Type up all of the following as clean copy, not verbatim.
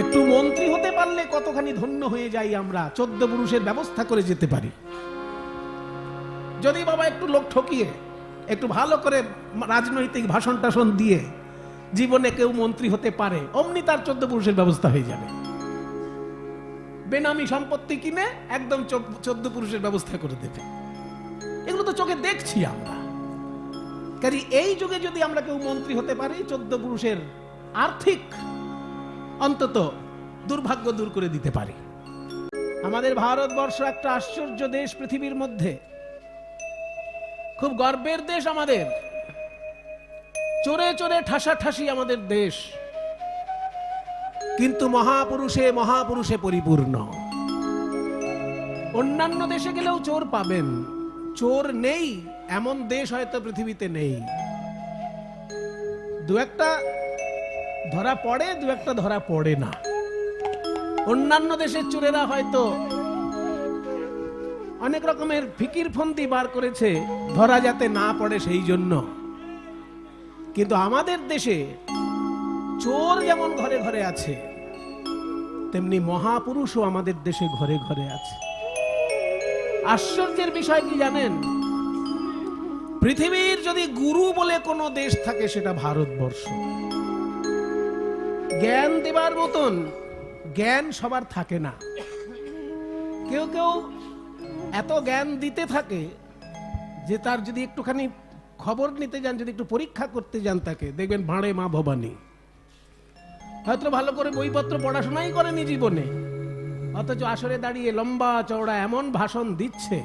একটু মন্ত্রী হতে পারলে কতখানি ধন্য হয়ে যাই আমরা, 14 পুরুষের ব্যবস্থা করে যেতে পারি। যদি বাবা একটু লোক ঠকিয়ে একটু ভালো করে রাজনৈতিক ভাষণ টাষণ দিয়ে জীবনে কেউ মন্ত্রী হতে পারে, অমনি তার 14 পুরুষের ব্যবস্থা হয়ে যাবে। বেনামি সম্পত্তি কিনে একদম 14 পুরুষের ব্যবস্থা করে দেবে। এগুলো তো চোখে দেখছি আমরা। কাজে এই যুগে যদি আমরা কেউ মন্ত্রী হতে পারি, 14 পুরুষের আর্থিক অন্তত দুর্ভাগ্য দূর করে দিতে পারি। আমাদের ভারতবর্ষ একটা আশ্চর্য দেশ পৃথিবীর মধ্যে, খুব গর্বের দেশ আমাদের। চোরে চোরে ঠাসাঠাসি আমাদের দেশ, কিন্তু মহাপুরুষে মহাপুরুষে পরিপূর্ণ। অন্যান্য দেশে গেলেও চোর পাবেন, চোর নেই এমন দেশ হয়তো পৃথিবীতে নেই। দু একটা ধরা পড়ে, দু একটা ধরা পড়ে না। অন্যান্য দেশের চোরেরা হয়তো অনেক রকমের ফিকির ফন্দি বার করেছে ধরা যাতে না পড়ে সেই জন্য, কিন্তু আমাদের দেশে চোর যেমন ঘরে ঘরে আছে, তেমনি মহাপুরুষও আমাদের দেশে ঘরে ঘরে আছে। আশ্চর্যের বিষয় কি জানেন? পৃথিবীর যদি গুরু বলে কোনো দেশ থাকে সেটা ভারতবর্ষ। জ্ঞান দেবার মতন জ্ঞান সবার থাকে না। কেউ কেউ এত জ্ঞান দিতে থাকে যে তার যদি একটুখানি খবর নিতে যান, যদি একটু পরীক্ষা করতে যান, তাকে দেখবেন ভাঁড়ে মা ভবানী। হয়তো ভালো করে বইপত্র পড়াশোনাই করেনি জীবনে, অথচ আসরে দাঁড়িয়ে লম্বা চওড়া এমন ভাষণ দিচ্ছে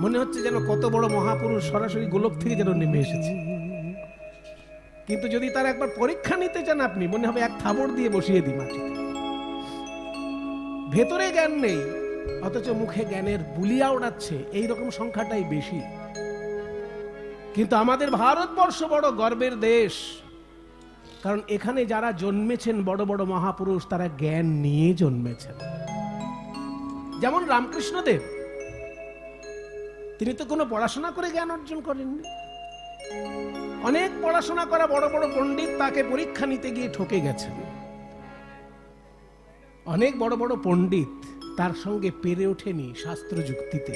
মনে হচ্ছে যেন কত বড় মহাপুরুষ সরাসরি গোলক থেকে যেন নেমে এসেছে। কিন্তু যদি তার একবার পরীক্ষা নিতে চান আপনি, মনে হবে এক থাবড় দিয়ে বসিয়ে দিই মাটিতে। ভেতরে জ্ঞান নেই, অথচ মুখে জ্ঞানের বুলিয়া ওড়াচ্ছে, এইরকম সংখ্যাটাই বেশি। কিন্তু আমাদের ভারতবর্ষ বড় গর্বের দেশ, কারণ এখানে যারা জন্মেছেন বড় বড় মহাপুরুষ, তারা জ্ঞান নিয়ে জন্মেছেন। যেমন রামকৃষ্ণদেব, তিনি তো কোনো পড়াশোনা করে জ্ঞান অর্জন করেননি। অনেক পড়াশোনা করা বড় বড় পণ্ডিত তাকে পরীক্ষা নিতে গিয়ে ঠকে গেছেন। অনেক বড় বড় পণ্ডিত তার সঙ্গে পেরে ওঠেনি শাস্ত্র যুক্তিতে।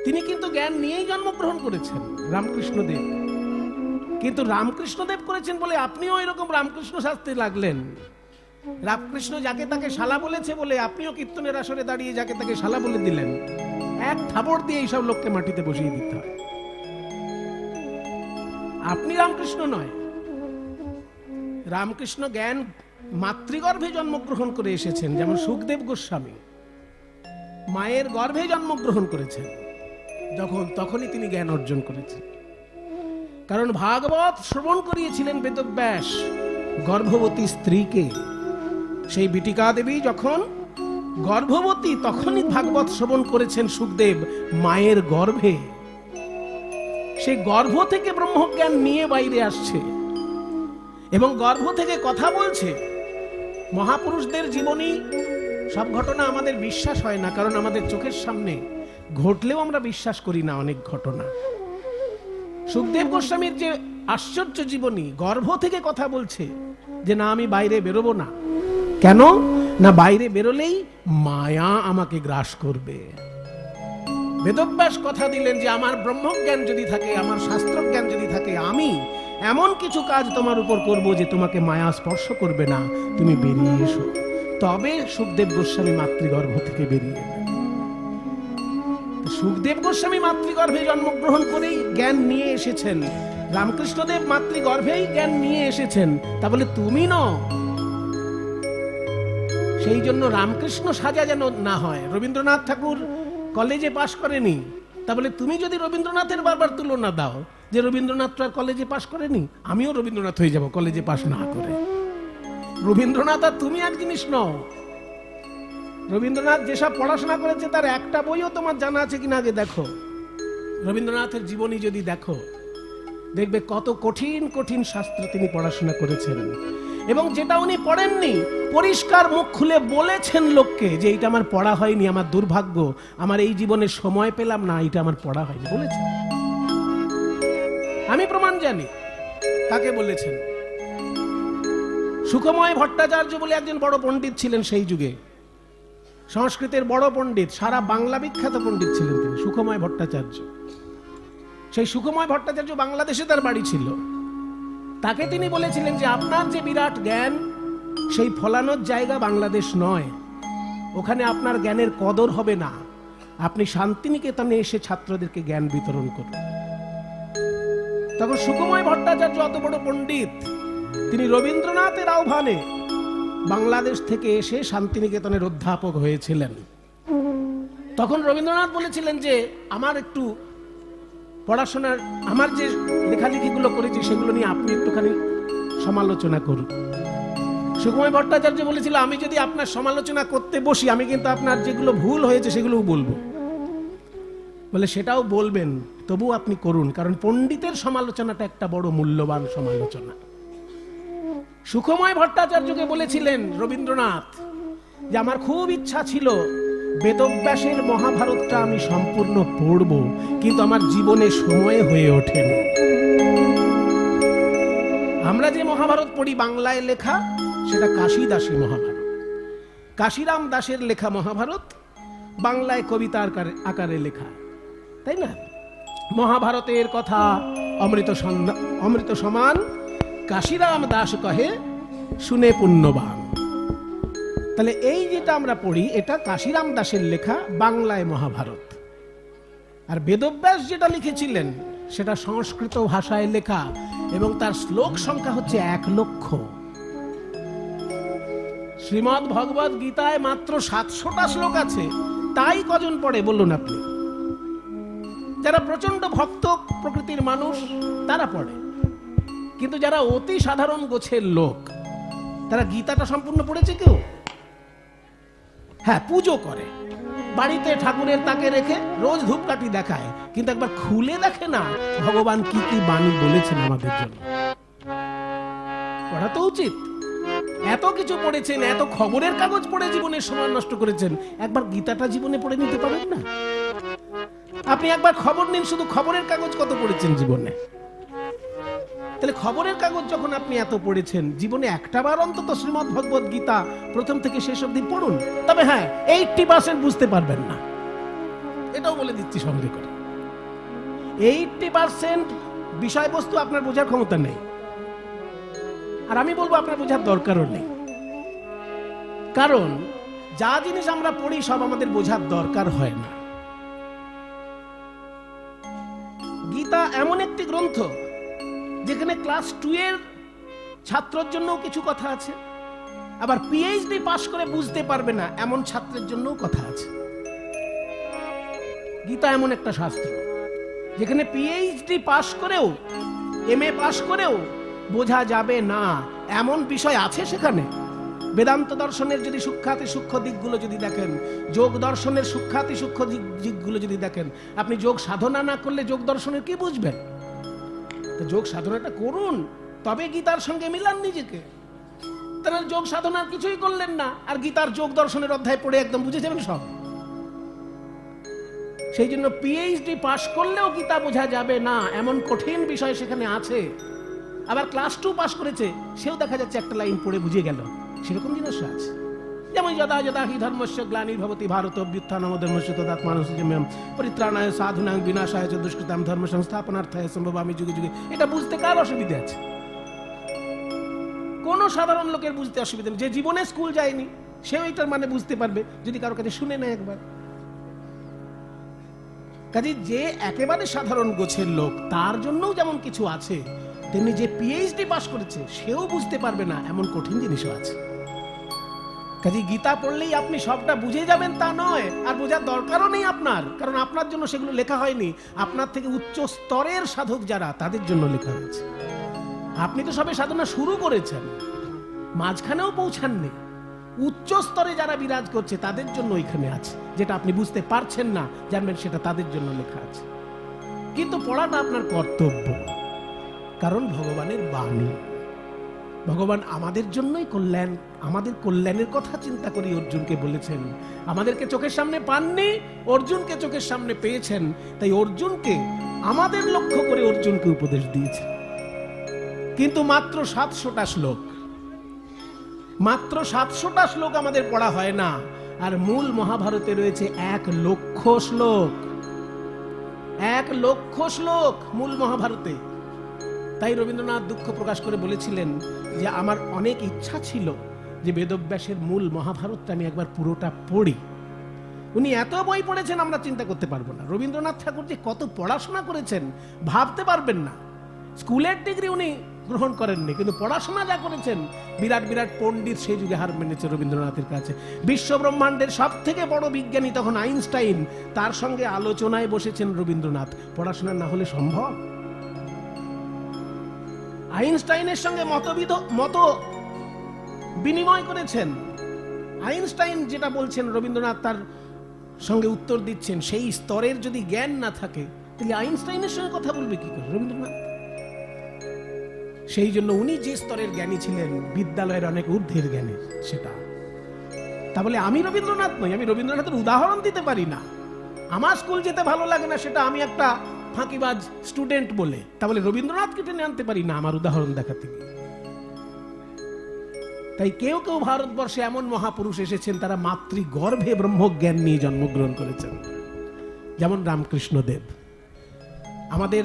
তিনি কিন্তু জ্ঞান নিয়েই জন্মগ্রহণ করেছেন রামকৃষ্ণদেব। কিন্তু রামকৃষ্ণদেব করেছেন বলে আপনিও এরকম রামকৃষ্ণ শাস্ত্রে লাগলেন। রামকৃষ্ণ যাকে তাকে শালা বলেছে বলে আপনিও কীর্তনের আসরে দাঁড়িয়ে যাকে তাকে শালা বলে দিলেন। এক থাবড় দিয়ে এইসব লোককে মাটিতে বসিয়ে দিতে হয়। আপনি রামকৃষ্ণ নয়। রামকৃষ্ণ জ্ঞান মাতৃগর্ভে জন্মগ্রহণ করে এসেছেন, যেমন সুখদেব গোস্বামী মায়ের গর্ভে জন্মগ্রহণ করেছেন। তখনই তিনি জ্ঞান অর্জন করেছেন। কারণ ভাগবত শ্রবণ করিয়েছিলেন বেদব্যাস গর্ভবতী স্ত্রীকে। সেই বিটিকা দেবী যখন গর্ভবতী, তখনই ভাগবত শ্রবণ করেছেন সুখদেব মায়ের গর্ভে। সেই গর্ভ থেকে ব্রহ্মজ্ঞান নিয়ে বাইরে আসছে এবং গর্ভ থেকে কথা বলছে। মহাপুরুষদের জীবনী সব ঘটনা আমাদের বিশ্বাস হয় না, কারণ আমাদের চোখের সামনে ঘটলেও আমরা বিশ্বাস করি না অনেক ঘটনা। সুখদেব গোস্বামীর যে আশ্চর্য জীবনী, গর্ভ থেকে কথা বলছে যে না আমি বাইরে বেরোবো না। কেন না, বাইরে বেরোলেই মায়া আমাকে গ্রাস করবে। বেদব্যাস কথা দিলেন যে আমার ব্রহ্মজ্ঞান যদি থাকে, আমার শাস্ত্রজ্ঞান যদি থাকে, আমি এমন কিছু কাজ তোমার উপর করব যে তোমাকে মায়া স্পর্শ করবে না, তুমি বেরিয়ে এসো। তবে সুখদেব গোস্বামী মাতৃগর্ভ থেকে বেরিয়ে এলেন। সুখদেব গোস্বামী মাতৃগর্ভে জন্মগ্রহণ করেই জ্ঞান নিয়ে এসেছেন। রামকৃষ্ণদেব মাতৃগর্ভেই জ্ঞান নিয়ে এসেছেন। তা বলে তুমি নও। সেই জন্য রামকৃষ্ণ সাজা যেন না হয়। রবীন্দ্রনাথ ঠাকুর কলেজে পাশ করেনি, তা বলে তুমি যদি রবীন্দ্রনাথের বারবার তুলনা দাও যে রবীন্দ্রনাথ আর কলেজে পাশ করেনি, আমিও রবীন্দ্রনাথ হয়ে যাব কলেজে পাশ না করে। রবীন্দ্রনাথ আর তুমি এক জিনিস নও। রবীন্দ্রনাথ যেসব পড়াশোনা করেছে তার একটা বইও তোমার জানা আছে কিনা আগে দেখো। রবীন্দ্রনাথের জীবনী যদি দেখো, দেখবে কত কঠিন কঠিন শাস্ত্র তিনি পড়াশোনা করেছেন। এবং যেটা উনি পড়েননি, পরিষ্কার মুখ খুলে বলেছেন লোককে যে এটা আমার পড়া হয়নি, আমার দুর্ভাগ্য, আমার এই জীবনে সময় পেলাম না, এটা আমার পড়া হয়নি বলেছেন। আমি প্রমাণ জানি কাকে বলেছেন। সুখময় ভট্টাচার্য বলে একজন বড় পণ্ডিত ছিলেন সেই যুগে, সংস্কৃতের বড় পণ্ডিত, সারা বাংলা বিখ্যাত পণ্ডিত ছিলেন তিনি, সুখময় ভট্টাচার্য। সেই সুখময় ভট্টাচার্য বাংলাদেশে তার বাড়ি ছিল। তাকে তিনি বলেছিলেন যে আপনার যে বিরাট জ্ঞান, সেই ফলানোর জায়গা বাংলাদেশ নয়, ওখানে আপনার জ্ঞানের কদর হবে না, আপনি শান্তিনিকেতনে এসে ছাত্রদেরকে জ্ঞান বিতরণ করুন। তখন সুখময় ভট্টাচার্য অত বড় পণ্ডিত, তিনি রবীন্দ্রনাথের আহ্বানে বাংলাদেশ থেকে এসে শান্তিনিকেতনের অধ্যাপক হয়েছিলেন। তখন রবীন্দ্রনাথ বলেছিলেন যে আমার একটু পড়াশোনার, আমার যে লেখালেখিগুলো করেছি সেগুলো নিয়ে আপনি একটুখানি সমালোচনা করুন। সুখময় ভট্টাচার্য বলেছিল, আমি যদি আপনার সমালোচনা করতে বসি, আমি কিন্তু আপনার যেগুলো ভুল হয়েছে সেগুলোও বলবো। বলে সেটাও বলবেন, তবু আপনি করুন, কারণ পণ্ডিতের সমালোচনাটা একটা বড় মূল্যবান সমালোচনা। সুখময় ভট্টাচার্যকে বলেছিলেন রবীন্দ্রনাথ যে আমার খুব ইচ্ছা ছিল বেদব্যাসের মহাভারতটা আমি সম্পূর্ণ পড়ব, কিন্তু আমার জীবনে সময় হয়ে ওঠেনি। আমরা যে মহাভারত পড়ি বাংলায় লেখা, সেটা কাশিদাসী মহাভারত, কাশিরাম দাসের লেখা মহাভারত, বাংলায় কবিতা আকারে লেখা, তাই না? মহাভারতের কথা অমৃত সমান, কাশিরাম দাস কহে শুনে পুণ্যবান। তাহলে এই যেটা আমরা পড়ি, এটা কাশিরাম দাসের লেখা বাংলায় মহাভারত। আর বেদব্যাস যেটা লিখেছিলেন সেটা সংস্কৃত ভাষায় লেখা, এবং তার শ্লোক সংখ্যা হচ্ছে 1,00,000। শ্রীমদ্ ভগবদ গীতায় মাত্র 700টা শ্লোক আছে, তাই কজন পড়ে বলুন আপনি? যারা প্রচন্ড ভক্ত প্রকৃতির মানুষ তারা পড়ে, কিন্তু যারা অতি সাধারণ গোছের লোক, তারা গীতাটা সম্পূর্ণ পড়েছে কেউ? হ্যাঁ, পুজো করে, বাড়িতে ঠাকুরের তাকে রেখে রোজ ধূপকাঠি দেখায়, কিন্তু একবার খুলে দেখে না ভগবান কি কি বাণী বলেছেন আমাদের জন্য। পড়া তো উচিত। এত কিছু পড়েছেন, এত খবরের কাগজ পড়ে জীবনের সময় নষ্ট করেছেন, একবার গীতাটা জীবনে পড়ে নিতে পারেন না? আপনি একবার খবর নিন, শুধু খবরের কাগজ কত পড়েছেন জীবনে? তাহলে খবরের কাগজ যখন আপনি এত পড়েছেন, জীবনে একটাবার অন্তত শ্রীমদ্ ভগবদ গীতা প্রথম থেকে শেষ অবধি পড়ুন। তবে হ্যাঁ, 80% বুঝতে পারবেন না, এটাও বলে দিচ্ছি সঙ্গে করে। 80% বিষয়বস্তু আপনার বোঝার ক্ষমতা নেই, আর আমি বলবো আপনার বোঝার দরকারও নেই। কারণ যা জিনিস আমরা পড়ি সব আমাদের বোঝার দরকার হয় না। গীতা এমন একটি গ্রন্থ যেখানে ক্লাস 2 এর ছাত্রের জন্য কিছু কথা আছে, আবার পিএইচডি পাশ করে বুঝতে পারবে না এমন ছাত্রের জন্য কথা আছে। গীতা এমন একটা শাস্ত্র যেখানে পিএইচডি পাশ করেও, এমএ পাশ করেও বোঝা যাবে না এমন বিষয় আছে সেখানে। বেদান্ত দর্শনের যদি সূক্ষ্মাতি সূক্ষ্ম দিকগুলো যদি দেখেন, যোগ দর্শনের সূক্ষ্মাতি সূক্ষ্ম দিকগুলো যদি দেখেন, আপনি যোগ সাধনা না করলে যোগ দর্শনের কি বুঝবেন? যোগ সাধনাটা করুন, তবে গীতার সঙ্গে মিলান নিজেকে। তাহলে যোগ সাধনার কিছুই করলেন না, আর গীতার যোগ দর্শনের অধ্যায় পড়ে একদম বুঝে যাবেন সব। সেই জন্য পিএইচডি পাশ করলেও গীতা বোঝা যাবে না এমন কঠিন বিষয় সেখানে আছে। আবার ক্লাস 2 পাশ করেছে, সেও দেখা যাচ্ছে একটা লাইন পড়ে বুঝে গেল, সেরকম জিনিস আছে। যেমন যদা যদা হি ধর্মস্য গ্লানির্ভবতি ভারত অভ্যুত্থানম ধর্মস্য তদাত্মানুসৃজম্যহম পরিত্রাণায় সাধুনাং বিনাশায় চ দুষ্কৃতাং ধর্ম সংস্থাপনার্থায় সম্ভবামি যুগে যুগে। এটা বুঝতে কার অসুবিধা আছে? কোন সাধারণ লোকের বুঝতে অসুবিধা নেই। যে জীবনে স্কুল যায়নি সেও এটার মানে বুঝতে পারবে যদি কারো কাছে শুনে নেয় একবার। কাজে যে একেবারে সাধারণ গোছের লোক, তার জন্যও যেমন কিছু আছে, তেমনি যে পিএইচডি পাশ করেছে সেও বুঝতে পারবে না এমন কঠিন জিনিসও আছে। কাজে গীতা পড়লেই আপনি সবটা বুঝে যাবেন তা নয়, আর বোঝার দরকারও নেই আপনার, কারণ আপনার জন্য সেগুলো লেখা হয়নি। আপনার থেকে উচ্চ স্তরের সাধক যারা, তাদের জন্য লেখা হয়েছে। আপনি তো সবে সাধনা শুরু করেছেন, মাঝখানেও পৌঁছাননি। উচ্চ স্তরে যারা বিরাজ করছে তাদের জন্য এখানে আছে। যেটা আপনি বুঝতে পারছেন না, জানবেন সেটা তাদের জন্য লেখা আছে। কিন্তু পড়াটা আপনার কর্তব্য, কারণ ভগবানের বাণী। ভগবান আমাদের জন্যই কল্যাণ, আমাদের কল্যাণের কথা চিন্তা করে অর্জুনকে বলেছেন। আমাদেরকে চোখের সামনে পাননি, অর্জুনকে চোখের সামনে পেয়েছেন, তাই অর্জুনকে আমাদের লক্ষ্য করে অর্জুনকে উপদেশ দিয়েছেন। কিন্তু মাত্র 700টা শ্লোক, মাত্র 700টা শ্লোক আমাদের পড়া হয় না, আর মূল মহাভারতে রয়েছে 1,00,000 শ্লোক। 1,00,000 শ্লোক মূল মহাভারতে। তাই রবীন্দ্রনাথ দুঃখ প্রকাশ করে বলেছিলেন যে আমার অনেক ইচ্ছা ছিল যে বেদব্যাসের মূল মহাভারতটা আমি একবার পুরোটা পড়ি। উনি এত বই পড়েছেন আমরা চিন্তা করতে পারবো না। রবীন্দ্রনাথ ঠাকুর যে কত পড়াশোনা করেছেন ভাবতে পারবেন না। স্কুলের ডিগ্রি উনি গ্রহণ করেননি, কিন্তু পড়াশোনা যা করেছেন, বিরাট বিরাট পণ্ডিত সেই যুগে হার মেনেছে রবীন্দ্রনাথের কাছে। বিশ্ব ব্রহ্মাণ্ডের সব থেকে বড় বিজ্ঞানী তখন আইনস্টাইন, তার সঙ্গে আলোচনায় বসেছেন রবীন্দ্রনাথ। পড়াশোনা না হলে সম্ভব? আইনস্টাইনের সঙ্গে মত বিনিময় করেছেন। আইনস্টাইন যেটা বলছেন রবীন্দ্রনাথ তার সঙ্গে উত্তর দিচ্ছেন। সেই স্তরের যদি জ্ঞান না থাকে তাহলে আইনস্টাইনের সঙ্গে কথা বলবে কি করে রবীন্দ্রনাথ? সেই জন্য উনি যে স্তরের জ্ঞানী ছিলেন, বিদ্যালয়ের অনেক ঊর্ধ্বের জ্ঞানী সেটা। তা বলে আমি রবীন্দ্রনাথ নই, আমি রবীন্দ্রনাথের উদাহরণ দিতে পারি না। আমার স্কুল যেতে ভালো লাগে না, সেটা আমি একটা ফাঁকিবাজ স্টুডেন্ট বলে, তা বলে রবীন্দ্রনাথকে টেনে আনতে পারি না আমার উদাহরণ দেখাতে গিয়ে। তাই কেউ কেউ ভারতবর্ষে এমন মহাপুরুষ এসেছেন তারা মাতৃগর্ভে ব্রহ্মজ্ঞান নিয়ে জন্মগ্রহণ করেছেন, যেমন রামকৃষ্ণ দেব। আমাদের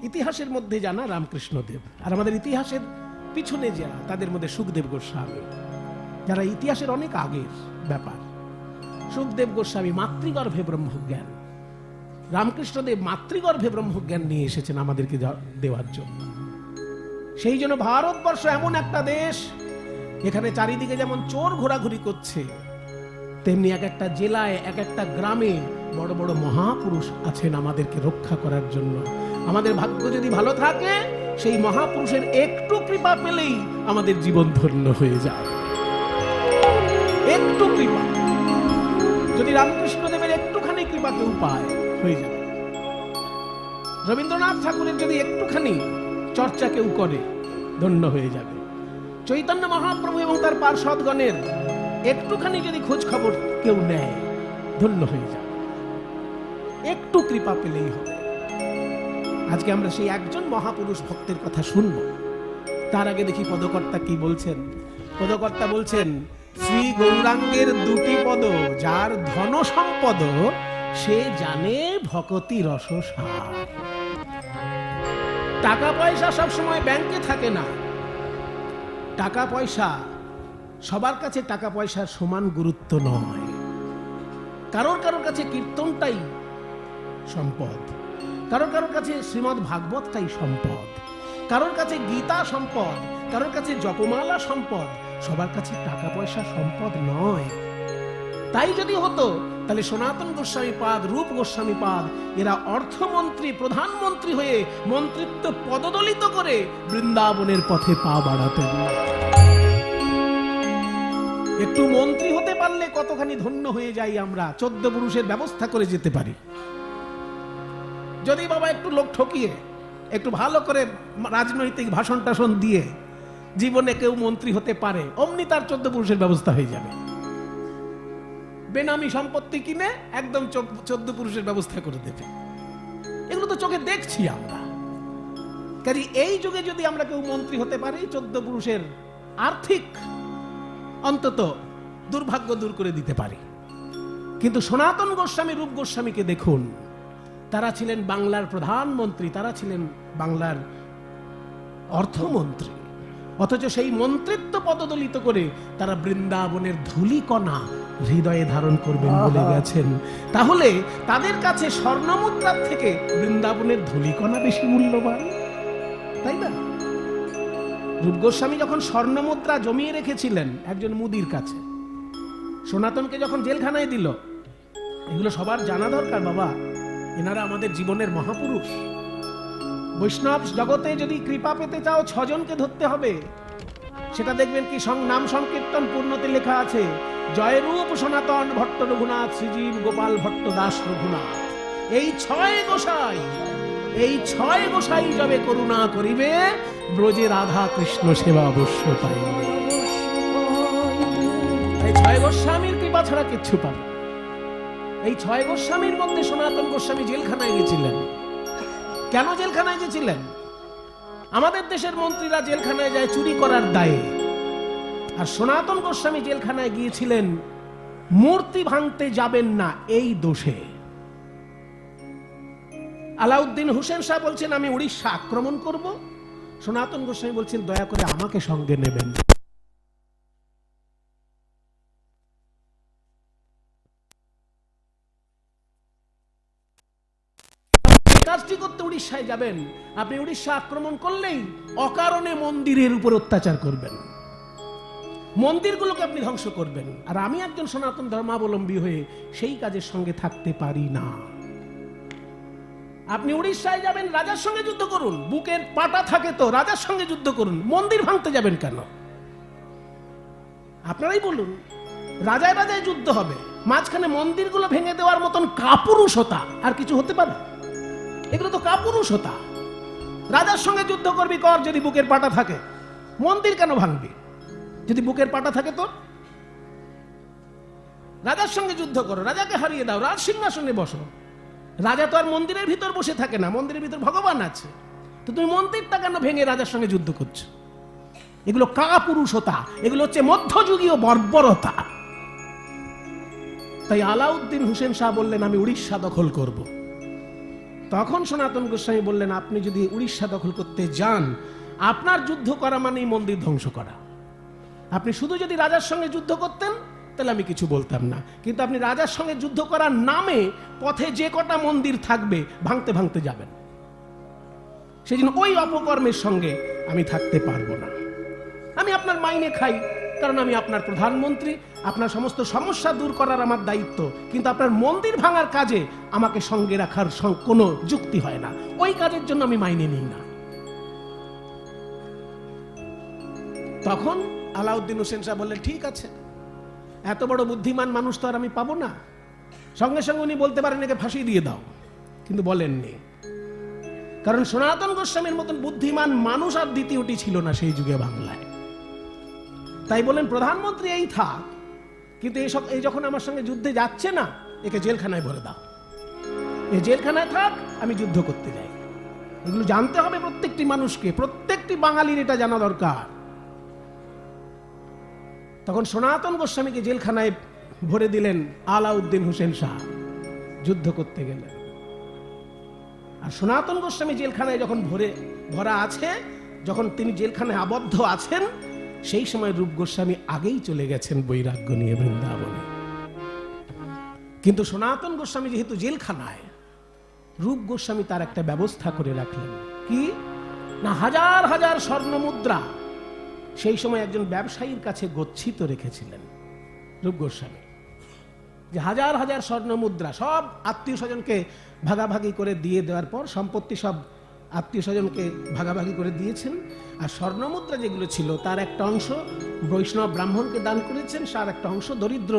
ইতিহাসের মধ্যে জানা রামকৃষ্ণ দেব, আর আমাদের ইতিহাসের পিছনে যারা, তাদের মধ্যে সুখদেব গোস্বামী, যারা ইতিহাসের অনেক আগের ব্যাপার। সুখদেব গোস্বামী মাতৃগর্ভে ব্রহ্মজ্ঞান, রামকৃষ্ণ দেব মাতৃগর্ভে ব্রহ্মজ্ঞান নিয়ে এসেছেন আমাদেরকে দেওয়ার জন্য। সেই জন্য ভারতবর্ষ এমন একটা দেশ, এখানে চারিদিকে যেমন চোর ঘোরাঘুরি করছে, তেমনি এক একটা জেলায়, এক একটা গ্রামে বড় বড় মহাপুরুষ আছেন আমাদেরকে রক্ষা করার জন্য। আমাদের ভাগ্য যদি ভালো থাকে, সেই মহাপুরুষের একটু কৃপা পেলেই আমাদের জীবন ধন্য হয়ে যায়। একটু কৃপা, যদি রামকৃষ্ণ দেবের একটুখানি কৃপা কেউ পায়, হয়ে যাবে। রবীন্দ্রনাথ ঠাকুরের যদি একটুখানি চর্চা কেউ করে, ধন্য হয়ে যাবে। চৈতন্য মহাপ্রভু এবং তার পার্ষদগণের একটুখানি যদি খোঁজ খবর কেউ নেয়, ধন্য হয়ে যাবে। একটু কৃপা পেলেই হবে। আজকে আমরা সেই একজন মহাপুরুষ ভক্তের কথা শুনব। তার আগে দেখি পদকর্তা কি বলছেন। পদকর্তা বলছেন, শ্রী গৌরাঙ্গের দুটি পদ, যার ধন সম্পদ সে জানে ভকতি রস সার। টাকা পয়সা সব সময় ব্যাংকে থাকে না। টাকা পয়সা সবার কাছে, টাকা পয়সার সমান গুরুত্ব নয়। কারোর কারোর কাছে কীর্তনটাই সম্পদ, কারোর কারোর কাছে শ্রীমদ্ ভাগবতটাই সম্পদ, কারোর কাছে গীতা সম্পদ, কারোর কাছে জপমালা সম্পদ। সবার কাছে টাকা পয়সা সম্পদ নয়। তাই যদি হতো তাহলে সনাতন গোস্বামী পাদ, রূপ গোস্বামী পাদ এরা অর্থমন্ত্রী, প্রধানমন্ত্রী হয়ে মন্ত্রিত্ব পদদলিত করে বৃন্দাবনের পথে পা বাড়াতেন না। একটু মন্ত্রী হতে পারলে কতখানি ধন্য হয়ে যাই আমরা, 14 পুরুষের ব্যবস্থা করে যেতে পারি। যদি বাবা একটু লোক ঠকিয়ে, একটু ভালো করে রাজনৈতিক ভাষণ টাষণ দিয়ে জীবনে কেউ মন্ত্রী হতে পারে, অমনি তার 14 পুরুষের ব্যবস্থা হয়ে যাবে। বেনামি সম্পত্তি কিনে একদম 14 পুরুষের ব্যবস্থা করে দেবে। এগুলো তো চোখে দেখছি আমরা। কাজে এই যুগে যদি আমরা কেউ মন্ত্রী হতে পারি, 14 পুরুষের আর্থিক অন্তত দুর্ভাগ্য দূর করে দিতে পারি। কিন্তু সনাতন গোস্বামী, রূপ গোস্বামীকে দেখুন, তারা ছিলেন বাংলার প্রধানমন্ত্রী, তারা ছিলেন বাংলার অর্থমন্ত্রী, অথচ সেই মন্ত্রিত্ব পদদলিত করে তারা বৃন্দাবনের ধূলিকণা হৃদয়ে ধারণ করবেন বলে গেছেন। তাহলে তাদের কাছে স্বর্ণমুদ্রার থেকে বৃন্দাবনের ধূলিকণা বেশি মূল্যবান, তাই না? রূপ গোস্বামী যখন স্বর্ণমুদ্রা জমিয়ে রেখেছিলেন একজন মুদির কাছে, সনাতনকে যখন জেলখানায় দিল, এগুলো সবার জানা দরকার বাবা। এনারা আমাদের জীবনের মহাপুরুষ। বৈষ্ণব জগতে যদি কৃপা পেতে চাও 6 জনকে ধরতে হবে। সেটা দেখবেন কি নাম সংকীর্তন পূর্ণতে লেখা আছে, জয়রূপ সনাতন ভট্ট রঘুনাথ, শ্রীজীব গোপাল ভট্ট দাস রঘুনাথ। এই 6 গোসাই, এই 6 গোসাই যবে করুণা করিবে, ব্রজে রাধা কৃষ্ণ সেবা অবশ্য পাইবে। এই 6 গোস্বামীর কৃপা ছাড়া কিচ্ছু পাবে। এই 6 গোস্বামীর মধ্যে সনাতন গোস্বামী জেলখানায় গেছিলেন। কেন জেলখানায় গেছিলেন? আমাদের দেশের মন্ত্রীরা জেলখানায় যায় চুরি করার দায়ে। আর সনাতন গোস্বামী জেলখানায় গিয়েছিলেন মূর্তি ভাঙতে যাবেন না এই দোষে। আলাউদ্দিন হোসেন শাহ বলছেন আমি উড়িষ্যা আক্রমণ করব, সনাতন গোস্বামী বলছেন দয়া করে আমাকে সঙ্গে নেবেন। কাজটি করতে উড়িষ্যায় যাবেন, আপনি উড়িষ্যা আক্রমণ করলেই অকারণে মন্দিরের উপর অত্যাচার করবেন, মন্দিরগুলোকে আপনি ধ্বংস করবেন, আর আমি একজন সনাতন ধর্মাবলম্বী হয়ে সেই কাজের সঙ্গে থাকতে পারি না। আপনি উড়িষ্যায় যাবেন, রাজার সঙ্গে যুদ্ধ করুন, বুকের পাটা থাকে তো রাজার সঙ্গে যুদ্ধ করুন, মন্দির ভাঙতে যাবেন কেন? আপনারাই বলুন, রাজায় রাজায় যুদ্ধ হবে, মাঝখানে মন্দিরগুলো ভেঙে দেওয়ার মতন কাপুরুষতা আর কিছু হতে পারে? এগুলো তো কাপুরুষতা। রাজার সঙ্গে যুদ্ধ করবি কর যদি বুকের পাটা থাকে, মন্দির কেন ভাঙবি যদি বুকের পাটা থাকে? তোর রাজার সঙ্গে যুদ্ধ করো, রাজাকে হারিয়ে দাও, রাজ সিংহাসনে বসো। রাজা তো আর মন্দিরের ভিতর বসে থাকে না, মন্দিরের ভিতর ভগবান আছে, তো তুমি মন্দিরটা কেন ভেঙে রাজার সঙ্গে যুদ্ধ করছো? এগুলো কাপুরুষতা, এগুলো হচ্ছে মধ্যযুগীয় বর্বরতা। তাই আলাউদ্দিন হোসেন শাহ বললেন আমি উড়িষ্যা দখল করব। তখন সনাতন গোস্বামী বললেন আপনি যদি উড়িষ্যা দখল করতে যান, আপনার যুদ্ধ করা মানেই মন্দির ধ্বংস করা। আপনি শুধু যদি রাজার সঙ্গে যুদ্ধ করতেন তাহলে আমি কিছু বলতাম না, কিন্তু আপনি রাজার সঙ্গে যুদ্ধ করার নামে পথে যে কটা মন্দির থাকবে ভাঙতে ভাঙতে যাবেন, সেই জন্য ওই অপকর্মের সঙ্গে আমি থাকতে পারবো না। আমি আপনার মাইনে খাই, কারণ আমি আপনার প্রধানমন্ত্রী, আপনার সমস্ত সমস্যা দূর করার আমার দায়িত্ব, কিন্তু আপনার মন্দির ভাঙার কাজে আমাকে সঙ্গে রাখার কোনো যুক্তি হয় না, ওই কাজের জন্য আমি মাইনে নিই না। তখন আলাউদ্দিন হোসেন শাহ বললেন ঠিক আছে, এত বড় বুদ্ধিমান মানুষ তো আর আমি পাবো না। সঙ্গে সঙ্গে উনি বলতে পারেন একে ফাঁসি দিয়ে দাও, কিন্তু বলেননি, কারণ সনাতন গোস্বামীর মতন বুদ্ধিমান মানুষ আর দ্বিতীয়টি ছিল না সেই যুগে বাংলায়। তাই বলেন প্রধানমন্ত্রী এই থাক, কিন্তু এই যখন আমার সঙ্গে যুদ্ধে যাচ্ছে না, একে জেলখানায় ভরে দাও, এই জেলখানায় থাক, আমি যুদ্ধ করতে যাই। এগুলো জানতে হবে প্রত্যেকটি মানুষকে, প্রত্যেকটি বাঙালির এটা জানা দরকার। তখন সনাতন গোস্বামীকে জেলখানায় ভরে দিলেন আলাউদ্দিন হোসেন শাহ, যুদ্ধ করতে গেলেন। আর সনাতন গোস্বামী জেলখানায় যখন ভরা আছে, যখন তিনি জেলখানায় আবদ্ধ আছেন, সেই সময় রূপ গোস্বামী আগেই চলে গেছেন বৈরাগ্য নিয়ে বৃন্দাবনে। কিন্তু সনাতন গোস্বামী যেহেতু জেলখানায়, রূপ গোস্বামী তার একটা ব্যবস্থা করে রাখলেন। কি না, হাজার হাজার স্বর্ণ মুদ্রা সেই সময় একজন ব্যবসায়ীর কাছে গচ্ছিত রেখেছিলেন রূপ গোস্বামী, যে হাজার হাজার স্বর্ণ মুদ্রা সব আত্মীয় স্বজনকে ভাগাভাগি করে দিয়ে দেওয়ার পর সম্পত্তি সব আত্মীয় স্বজনকে ভাগাভাগি করে দিয়েছেন। আর স্বর্ণ মুদ্রা যেগুলো ছিল তার একটা অংশ বৈষ্ণব ব্রাহ্মণকে দান করেছেন, তার একটা অংশ দরিদ্র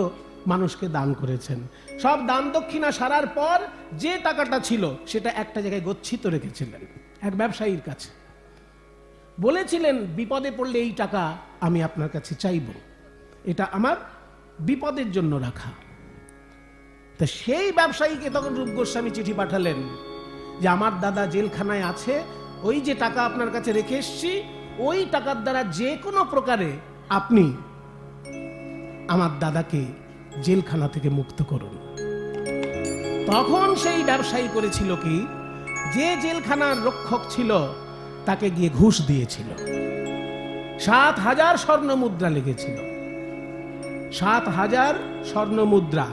মানুষকে দান করেছেন। সব দান দক্ষিণা সারার পর যে টাকাটা ছিল সেটা একটা জায়গায় গচ্ছিত রেখেছিলেন এক ব্যবসায়ীর কাছে। বলেছিলেন বিপদে পড়লে এই টাকা আমি আপনার কাছে চাইব, এটা আমার বিপদের জন্য রাখা। তা সেই ব্যবসায়ীকে তখন রূপ গোস্বামী চিঠি পাঠালেন যে আমার দাদা জেলখানায় আছে, ওই যে টাকা আপনার কাছে রেখে এসছি, ওই টাকার দ্বারা যে কোনো প্রকারে আপনি আমার দাদাকে জেলখানা থেকে মুক্ত করুন। তখন সেই ব্যবসায়ী করেছিল কি, যে জেলখানার রক্ষক ছিল তাকে গিয়ে ঘুষ দিয়েছিল। 7,000 স্বর্ণ মুদ্রা লেগেছিল, 7,000 স্বর্ণ মুদ্রা।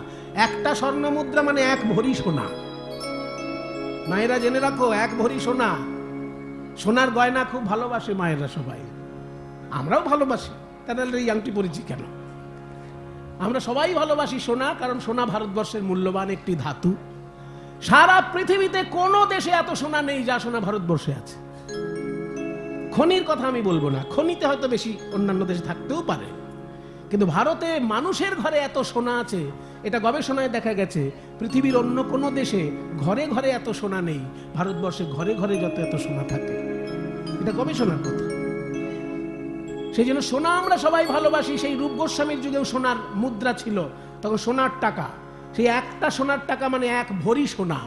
একটা স্বর্ণ মুদ্রা মানে 1 ভরি সোনা। মায়েরা জেনে রাখো, 1 ভরি সোনা। সোনার গয়না খুব ভালোবাসে মায়েরা সবাই, আমরাও ভালোবাসি, তাহলে এই আংটি পরেছি কেন? আমরা সবাই ভালোবাসি সোনা, কারণ সোনা ভারতবর্ষের মূল্যবান একটি ধাতু। সারা পৃথিবীতে কোনো দেশে এত সোনা নেই যা সোনা ভারতবর্ষে আছে। খনির কথা আমি বলবো না, খনিতে হয়তো বেশি অন্যান্য দেশে থাকতেও পারে, কিন্তু ভারতে মানুষের ঘরে এত সোনা আছে, এটা গবেষণায় দেখা গেছে। পৃথিবীর অন্য কোনো দেশে ঘরে ঘরে এত সোনা নেই, ভারতবর্ষে ঘরে ঘরে যত এত সোনা থাকে, এটা গবেষণার কথা। সেই জন্য সোনা আমরা সবাই ভালোবাসি। সেই রূপ গোস্বামীর যুগেও সোনার মুদ্রা ছিল, তখন সোনার টাকা, সেই একটা সোনার টাকা মানে 1 ভরি সোনা।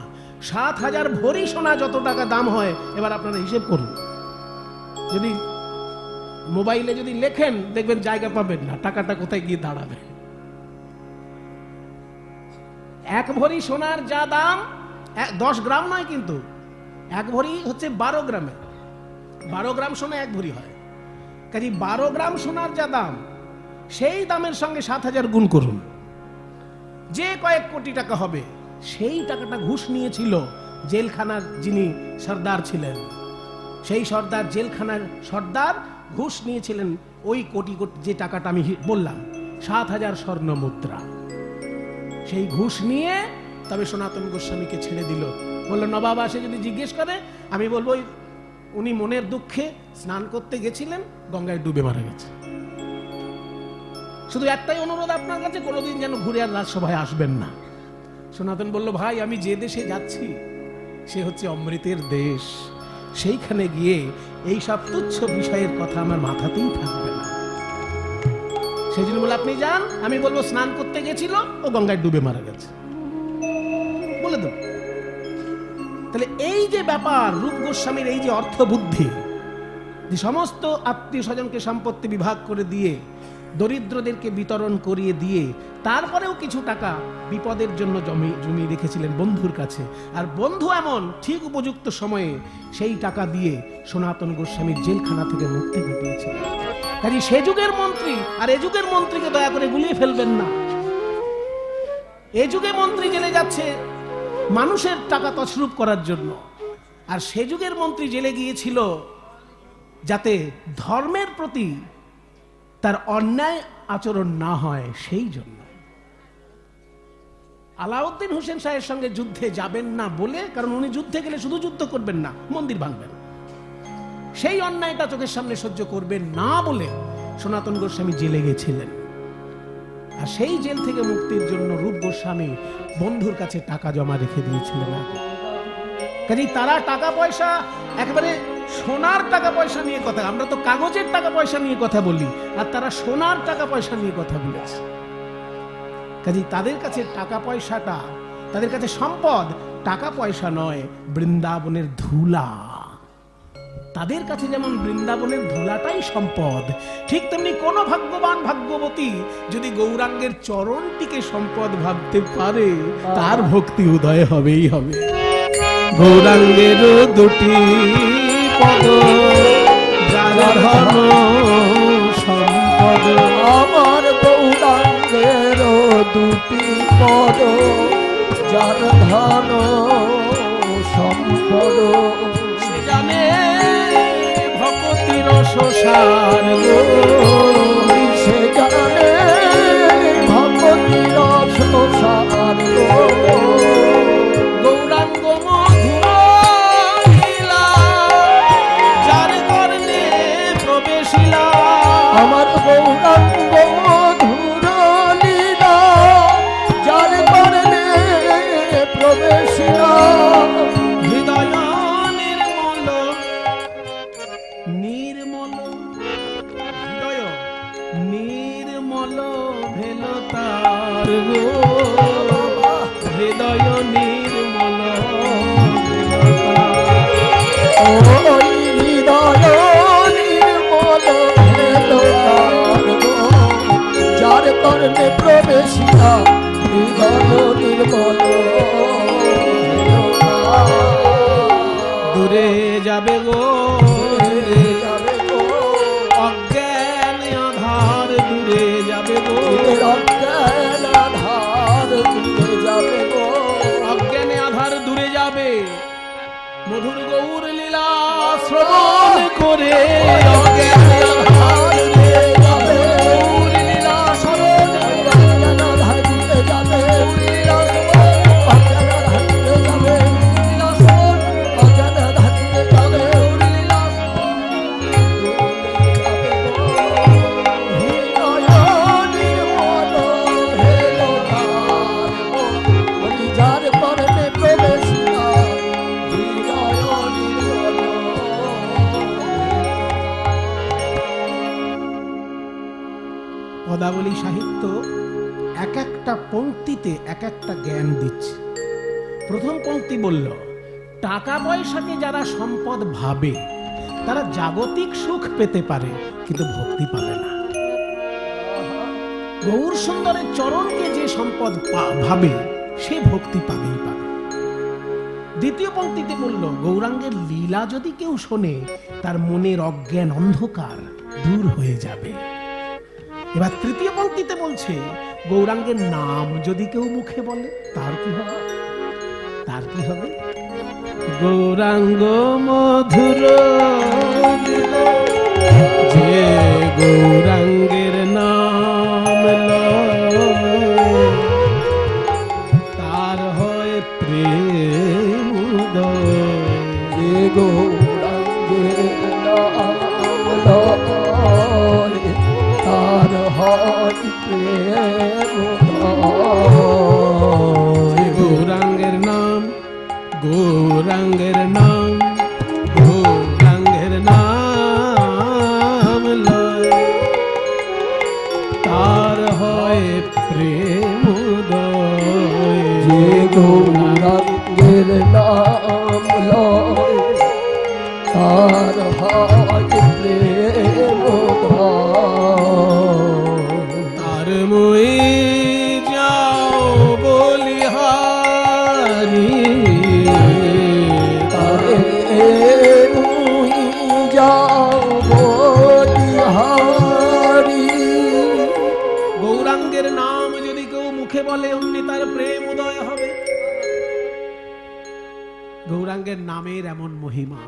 7,000 ভরি সোনা যত টাকা দাম হয়, এবার আপনারা হিসেব করুন। যদি মোবাইলে যদি লেখেন দেখবেন জায়গা পাবেন না, টাকাটা কোথায় গিয়ে দাঁড়াবে। 1 ভরি সোনার যা দাম, 10 গ্রাম নয় কিন্তু, 1 ভরি হচ্ছে 12 গ্রামে, 12 গ্রাম সোনা 1 ভরি হয়। কাজে 12 গ্রাম সোনার যা দাম, সেই দামের সঙ্গে 7,000 গুণ করুন, যে কয়েক কোটি টাকা হবে। সেই টাকাটা ঘুষ নিয়েছিল জেলখানার যিনি সর্দার ছিলেন, সেই সর্দার, জেলখানার সর্দার ঘুষ নিয়েছিলেন ওই কোটি কোটি, যে টাকাটা আমি বললাম 7,000 স্বর্ণ মুদ্রা। সেই ঘুষ নিয়ে তবে সনাতন গোস্বামীকে ছেড়ে দিল। বললো নবাব আসে যদি জিজ্ঞেস করে, আমি বলবো উনি মনের দুঃখে স্নান করতে গেছিলেন, গঙ্গায় ডুবে মারা গেছে। শুধু একটাই অনুরোধ আপনার কাছে, কোনোদিন যেন ঘুরে আর রাজসভায় আসবেন না। সনাতন বলল, ভাই আমি যে দেশে যাচ্ছি সে হচ্ছে অমৃতের দেশ, সেইখানে গিয়ে এই সব তুচ্ছ বিষয়ের কথা আমার মাথাতেই থাকবে না। সেই জন্য বলে আপনি যান, আমি বলবো স্নান করতে গেছিল, ও গঙ্গায় ডুবে মারা গেছে, বলে দেব। তাহলে এই যে ব্যাপার, রূপ গোস্বামীর এই যে অর্থ বুদ্ধি, যে সমস্ত আত্মীয় স্বজনকে সম্পত্তি বিভাগ করে দিয়ে, দরিদ্রদেরকে বিতরণ করিয়ে দিয়ে, তারপরেও কিছু টাকা বিপদের জন্য জমিয়ে রেখেছিলেন বন্ধুর কাছে। আর বন্ধু এমন ঠিক উপযুক্ত সময়ে সেই টাকা দিয়ে সনাতন গোস্বামীর জেলখানা থেকে মুক্তি ঘটিয়েছিলেন। কাজে সে যুগের মন্ত্রী আর এ যুগের মন্ত্রীকে দয়া করে গুলিয়ে ফেলবেন না। এ যুগে মন্ত্রী জেলে যাচ্ছে মানুষের টাকা তছরূপ করার জন্য, আর সে যুগের মন্ত্রী জেলে গিয়েছিল যাতে ধর্মের প্রতি তার অন্যায় আচরণ না হয় সেই জন্য। আলাউদ্দিন হোসেন শাহের সঙ্গে যুদ্ধে যাবেন না বলে, কারণ উনি যুদ্ধে গেলে শুধু যুদ্ধ করবেন না, মন্দির ভাঙবেন, সেই অন্যায়টা চোখের সামনে সহ্য করবেন না বলে সনাতন গোস্বামী জেলে গেছিলেন। আর সেই জেল থেকে মুক্তির জন্য রূপ গোস্বামী বন্ধুর কাছে টাকা জমা রেখে দিয়েছিলেন। কাজেই তারা টাকা পয়সা একেবারে সোনার টাকা পয়সা নিয়ে কথা, আমরা তো কাগজের টাকা পয়সা নিয়ে কথা বলি, আর তারা সোনার টাকা পয়সা নিয়ে কথা বলেছে। কাজেই তাদের কাছে টাকা পয়সাটা, তাদের কাছে সম্পদ টাকা পয়সা নয়, বৃন্দাবনের ধুলা। তাদের কাছে যেমন বৃন্দাবনের ধুলাটাই সম্পদ, ঠিক তেমনি কোন ভাগ্যবান ভাগ্যবতী যদি গৌরাঙ্গের চরণটিকে সম্পদ ভাবতে পারে, তার ভক্তি উদয় হবেই হবে। গৌরাঙ্গের দুটি পদ যারা ধন সম্পদ, আমার গৌরাঙ্গের দুটি পদ যারা ধন সম্পদ, সে জানে ভক্তির সংসার গো, সে জানে ভক্তির সংসার গো। গৌরাঙ্গ মধুর লীলা যার কর্ণে প্রবেশিলা, আমার গৌরাঙ্গ মধুর লীলা যার কর্ণে প্রবেশিলা, হৃদয় নির্মল নির্মল, হৃদয় নির্মল ভেল তার গো, হৃদয় নির্মল ভেল তার। ওই হৃদয় নির্মল ভেল তার গো, যার কর্ণে প্রবেশিলা, হৃদয় নির্মল ভেল তার। দূরে যাবে গো, দূরে যাবে গো, অজ্ঞান আধার দূরে যাবে গো, অজ্ঞান আধার দূরে যাবে গো, অজ্ঞানে আধার দূরে যাবে। মধুর গৌর লীলা শ্রবণ করে অজ্ঞান আধার দূরে যাবে, গৌর লীলা শ্রবণ অজ্ঞান আধার দূরে যাবে, অজ্ঞান আধার দূরে যাবে, অজ্ঞান আধার দূরে যাবে, হৃদয় নির্মল ভেল তার গো, বলি যার কর্ণে প্রবেশিলা, হৃদয় নির্মল। পদাবলী সাহিত্য এক একটা পংক্তিতে এক একটা জ্ঞান দিচ্ছে। প্রথম পংক্তি বলল, টাকা পয়সাকে যারা সম্পদ ভাবে তারা জাগতিক সুখ পেতে পারে কিন্তু ভক্তি পাবে না। গৌর সুন্দরের চরণকে যে সম্পদ ভাবে সে ভক্তি পাবেই পাবে। দ্বিতীয় পংক্তিতে বলল গৌরাঙ্গের লীলা যদি কেউ শোনে তার মনের অজ্ঞান অন্ধকার দূর হয়ে যাবে। এবার তৃতীয় পংক্তিতে বলছে গৌরাঙ্গের নাম যদি কেউ মুখে বলে তার কি হবে? তার কি হবে? গৌরাঙ্গ মধুর যে গৌরাঙ্গের নাম লয় তার হয় প্রেম উদয়। যে গৌরাঙ্গের নাম লয় তার হয় প্রেম উদয়। গৌরাঙ্গের নাম, গৌরাঙ্গের নাম, গৌরাঙ্গের নাম লয় তার হয় প্রেম উদয়। যে গৌরাঙ্গের নাম লয় তার হয় প্রেম উদয়। তার মই যাও বলিহারি, তারে মুই যাও বলিহারি। গৌরাঙ্গের নাম যদি কেউ মুখে বলে অমনি তার প্রেম উদয় হবে। গৌরাঙ্গের নামের এমন মহিমা।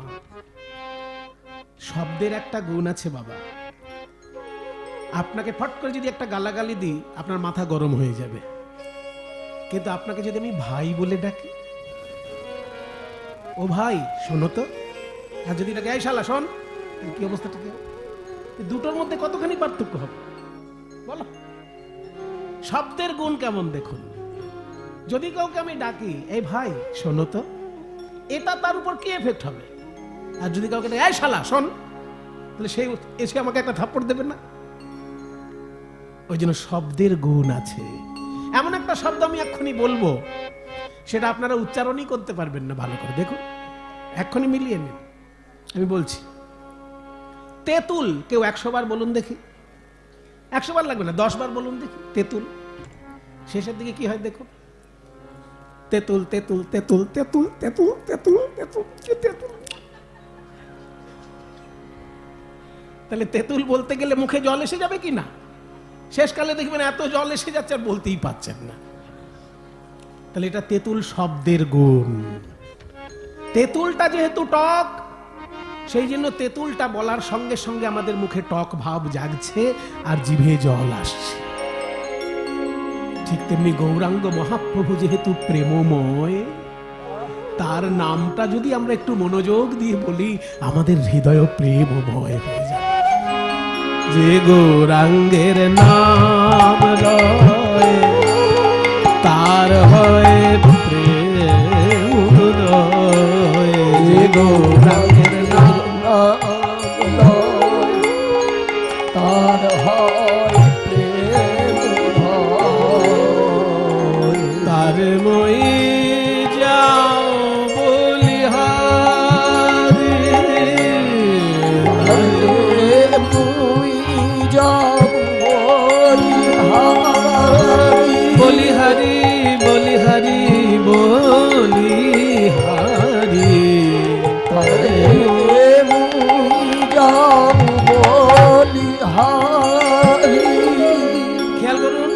শব্দের একটা গুণ আছে বাবা। আপনাকে ফট করে যদি একটা গালাগালি দিই আপনার মাথা গরম হয়ে যাবে, কিন্তু আপনাকে যদি আমি ভাই বলে ডাকি, ও ভাই শোনো তো, আর যদি ডাকে এই শালা শোন, কি অবস্থাটা কি? দুটোর মধ্যে কতখানি পার্থক্য হবে বলো? শব্দের গুণ কেমন দেখুন। যদি কাউকে আমি ডাকি এই ভাই শোনো তো, এটা তার উপর কি এফেক্ট হবে? আর যদি কাউকে এই শালা শোন, তাহলে সেই এসে আমাকে একটা থাপ্পড় দেবে না? ওই জন্য শব্দের গুণ আছে। এমন একটা শব্দ আমি এক্ষুনি বলবো, সেটা আপনারা উচ্চারণই করতে পারবেন না ভালো করে। দেখুন এক্ষুনি মিলিয়ে নিন। আমি বলছি তেঁতুল, কেউ 100 বার বলুন দেখি। 100 বার লাগবে না, 10 বার বলুন দেখি তেঁতুল। শেষের দিকে কি হয় দেখুন, তেঁতুল তেঁতুল তেঁতুল তেঁতুল তেঁতুল তেঁতুল তেঁতুল তেঁতুল। তাহলে তেঁতুল বলতে গেলে মুখে জল এসে যাবে কি না? শেষকালে দেখবেন এত জল এসে যাচ্ছে আর বলতেই পাচ্ছেন না। তাহলে এটা তেঁতুল শব্দের গুণ। তেঁতুলটা যেহেতু টক, সেই জন্য তেঁতুলটা বলার সঙ্গে সঙ্গে আমাদের মুখে টক ভাব জাগছে আর জিভে জল আসছে। ঠিক তেমনি গৌরাঙ্গ মহাপ্রভু যেহেতু প্রেমময়, তার নামটা যদি আমরা একটু মনোযোগ দিয়ে বলি আমাদের হৃদয় প্রেমময় হয়ে যায়। যে গৌরাঙ্গের নাম লয় তার হয় প্রেম উদয়। যে গৌরাঙ্গের নাম লয় তার হয় প্রেম উদয়। তার মই যাও বলিহারি, মুই যাও বলিহারি। বলিহারি বলিহারি বলিহারি। তারে মুই যাও বলিহারি। খেয়াল করুন,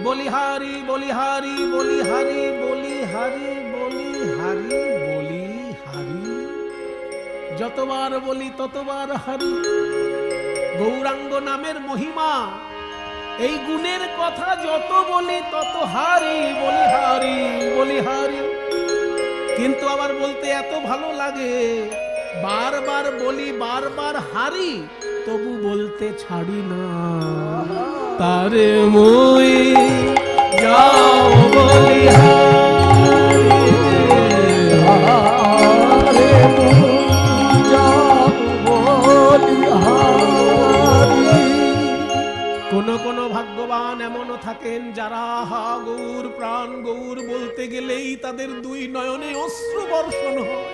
বলিহারি বলিহারি বলিহারি বলিহারি বলিহারি বলিহারি। যতবার বলি ততবার হারি। গৌরাঙ্গ নামের মহিমা, এই গুণের কথা যত বলি তত হারি, বলিহারি বলিহারি। কিন্তু আবার বলতে এত ভালো লাগে, বারবার বলি বারবার হারি, তবু বলতে ছাড়ি না। তারে মই যাও বলিহারি, তারে মুই যাও বলিহারি। কোন কোন ভাগ্যবান এমনও থাকেন যারা হা গৌর প্রাণ গৌর বলতে গেলেই তাদের দুই নয়নে অশ্রু বর্ষণ হয়।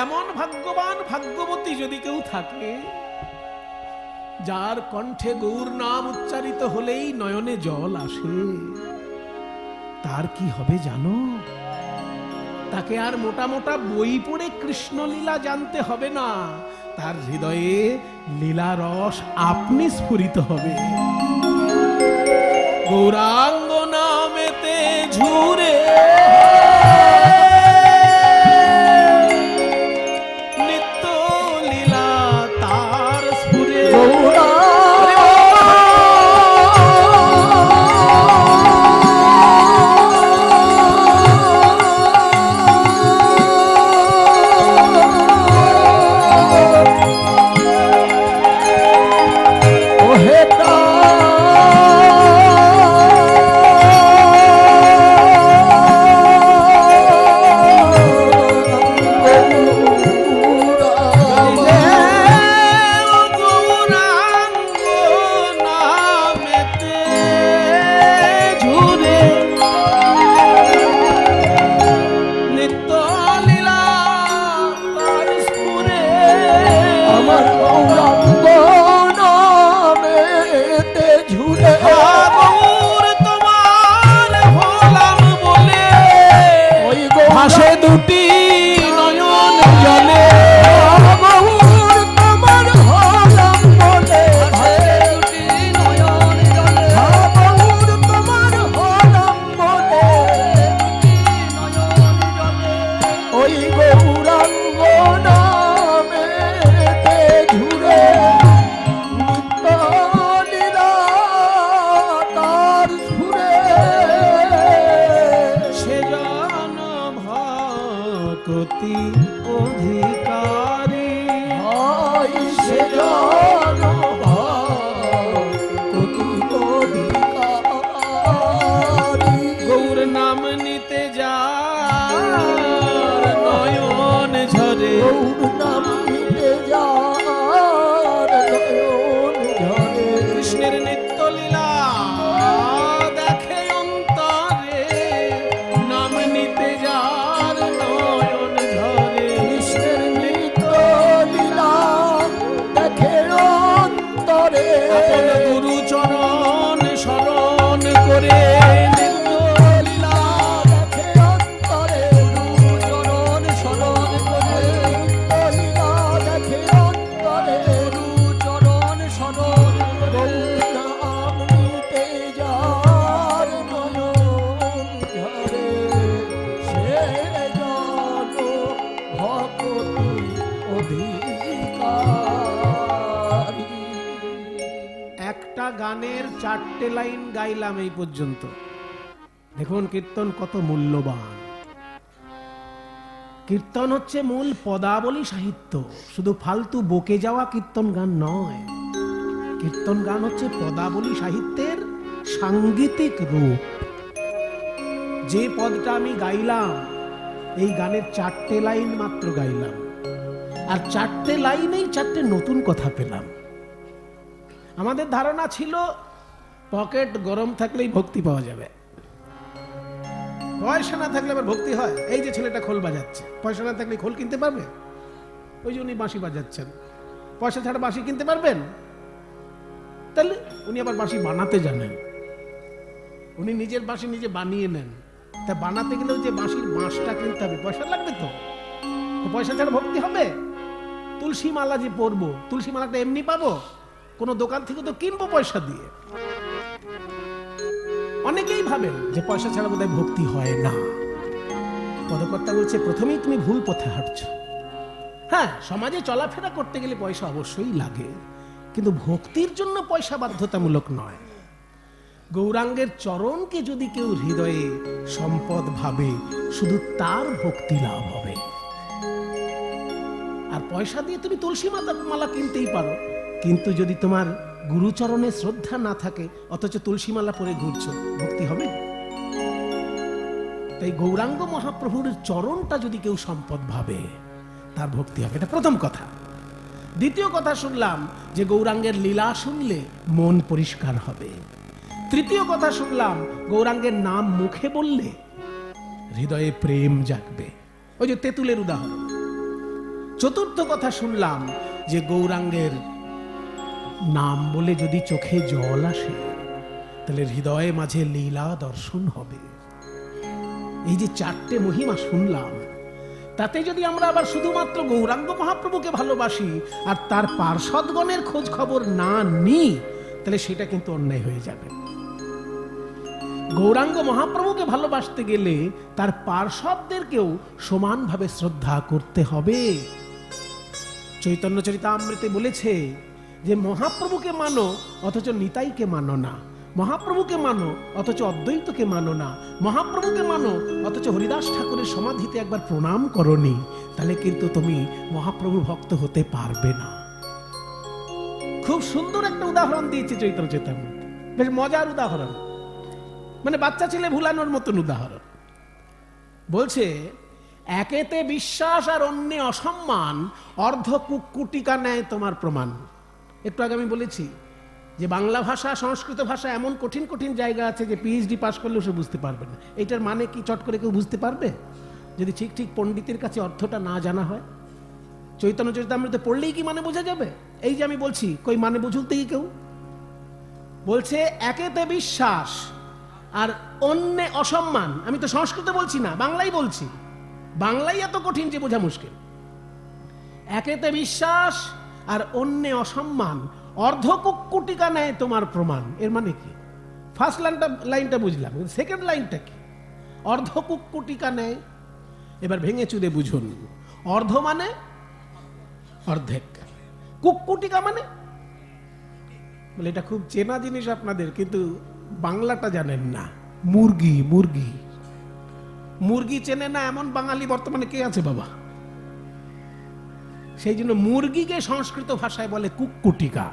এমন ভাগ্যবান ভাগ্যবতী যদি কেউ থাকে যার কণ্ঠে গৌর নাম উচ্চারিত হলেই নয়নে জল আসে, তার কি হবে জানো? তাকে আর মোটা মোটা বই পড়ে কৃষ্ণলীলা জানতে হবে না, তার হৃদয়ে লীলা রস আপনি স্ফুরিত হবে। গৌরাঙ্গ নামেতে ঝুরে নিত্য লীলা তার স্ফুরে। গানের 4টে লাইন গাইলাম এই পর্যন্ত। দেখুন কীর্তন কত মূল্যবান। কীর্তন হচ্ছে মূল পদাবলী সাহিত্য, শুধু ফালতু বকে যাওয়া কীর্তন গান নয়। কীর্তন গান হচ্ছে পদাবলী সাহিত্যের সাংগীতিক রূপ। যে পদটা আমি গাইলাম, এই গানের 4টে লাইন মাত্র গাইলাম, আর 4টে লাইনেই 4টে নতুন কথা পেলাম। আমাদের ধারণা ছিল পকেট গরম থাকলেই ভক্তি পাওয়া যাবে, পয়সা না থাকলে আবার ভক্তি হয়। এই যে ছেলেটা খোল বাজাচ্ছে, পয়সা না থাকলে খোল কিনতে পারবে? ওই যে উনি বাঁশি বাজাচ্ছেন, পয়সা ছাড়া বাঁশি কিনতে পারবেন? তাহলে উনি আবার বাঁশি বানাতে জানেন, উনি নিজের বাঁশি নিজে বানিয়ে নেন। তা বানাতে গেলেও যে বাঁশির বাঁশটা কিনতে হবে, পয়সা লাগবে তো। পয়সা ছাড়া ভক্তি হবে? তুলসী মালা যে পরবো, তুলসী মালাটা এমনি পাবো? কোন দোকান থেকে তো কিনবো পয়সা দিয়ে। অনেকেই ভাবেন যে পয়সা ছাড়া বোধহয় ভক্তি হয় না। পদকর্তা বলছে প্রথমেই তুমি ভুল পথে হাঁটছো। হ্যাঁ, সমাজে চলাফেরা করতে গেলে পয়সা অবশ্যই লাগে, কিন্তু ভক্তির জন্য পয়সা বাধ্যতামূলক নয়। গৌরাঙ্গের চরণকে যদি কেউ হৃদয়ে সম্পদ ভাবে, শুধু তার ভক্তি লাভ হবে। আর পয়সা দিয়ে তুমি তুলসী মালা কিনতেই পারো, কিন্তু যদি তোমার গুরুচরণে শ্রদ্ধা না থাকে, অথচ তুলসী মালা পরে ঘুরছো, ভক্তি হবে? তাই গৌরাঙ্গ মহাপ্রভুর চরণটা যদি কেউ সম্পদ ভাবে, তার ভক্তি হবে। এটা প্রথম কথা। দ্বিতীয় কথা শুনলাম যে গৌরাঙ্গের লীলা শুনলে মন পরিষ্কার হবে। তৃতীয় কথা শুনলাম গৌরাঙ্গের নাম মুখে বললে হৃদয়ে প্রেম জাগবে। ওই যে তেঁতুলের উদাহরণ, চতুর্থ কথা শুনলাম যে গৌরাঙ্গের নাম বলে যদি চোখে জল আসে তাহলে হৃদয়ে মাঝে লীলা দর্শন হবে। এই যে চারটে মহিমা শুনলাম, তাতে যদি আমরা আবার শুধুমাত্র গৌরাঙ্গ মহাপ্রভুকে ভালোবাসি আর তার পার্ষদগণের খোঁজ খবর না নিই, তাহলে সেটা কিন্তু অন্যায় হয়ে যাবে। গৌরাঙ্গ মহাপ্রভুকে ভালোবাসতে গেলে তার পার্ষদদেরকেও সমানভাবে শ্রদ্ধা করতে হবে। চৈতন্য চরিতামৃতে বলেছে যে মহাপ্রভুকে মানো অথচ নিতাইকে মানো না, মহাপ্রভুকে মানো অথচ অদ্বৈতকে মানো না, মহাপ্রভুকে মানো অথচ হরিদাস ঠাকুরের সমাধিতে একবার প্রণাম করনি, তাহলে কিন্তু তুমি মহাপ্রভুর ভক্ত হতে পারবে না। খুব সুন্দর একটা উদাহরণ দিয়েছে চৈতন্য চৈতামৃত, বেশ মজার উদাহরণ, মানে বাচ্চা ছেলে ভুলানোর মতন উদাহরণ। বলছে একেতে বিশ্বাস আর অন্যে অসম্মান, অর্ধ কুক্কুটিকা নেয় তোমার প্রমাণ। একটু আগে আমি বলেছি যে বাংলা ভাষা সংস্কৃত ভাষা এমন কঠিন কঠিন জায়গা আছে যে পিএইচডি পাস করলেও সে বুঝতে পারবে না। এটার মানে কি চট করে কেউ বুঝতে পারবে যদি ঠিক ঠিক পণ্ডিতের কাছে অর্থটা না জানা হয়? চৈতন্য চরিতামৃতে পড়লেই কি মানে বোঝা যাবে? এই যে আমি বলছি, কই মানে বুঝতে কি কেউ? বলছে একেতে বিশ্বাস আর অন্যে অসম্মান। আমি তো সংস্কৃত বলছি না, বাংলাই বলছি। বাংলাই এত কঠিন যে বোঝা মুশকিল। একেতে বিশ্বাস আর অন্যে অসম্মান, অর্ধ কুক্কুটিকা নেয় তোমার প্রমাণ। এর মানে কি? ফার্স্ট লাইনটা বুঝলাম, সেকেন্ড লাইনটা কি? অর্ধ কুক্কুটিকা নেয়। এবার ভেঙে চুরে বুঝুন। অর্ধ মানে অর্ধেক, কুক্কুটিকা মানে, বলে এটা খুব চেনা জিনিস আপনাদের, কিন্তু বাংলাটা জানেন না। মুরগি, মুরগি, মুরগি চেনে না এমন বাঙালি বর্তমানে কে আছে বাবা? সেই জন্য মুরগিকে সংস্কৃত ভাষায় বলে কুক্কুটিকা।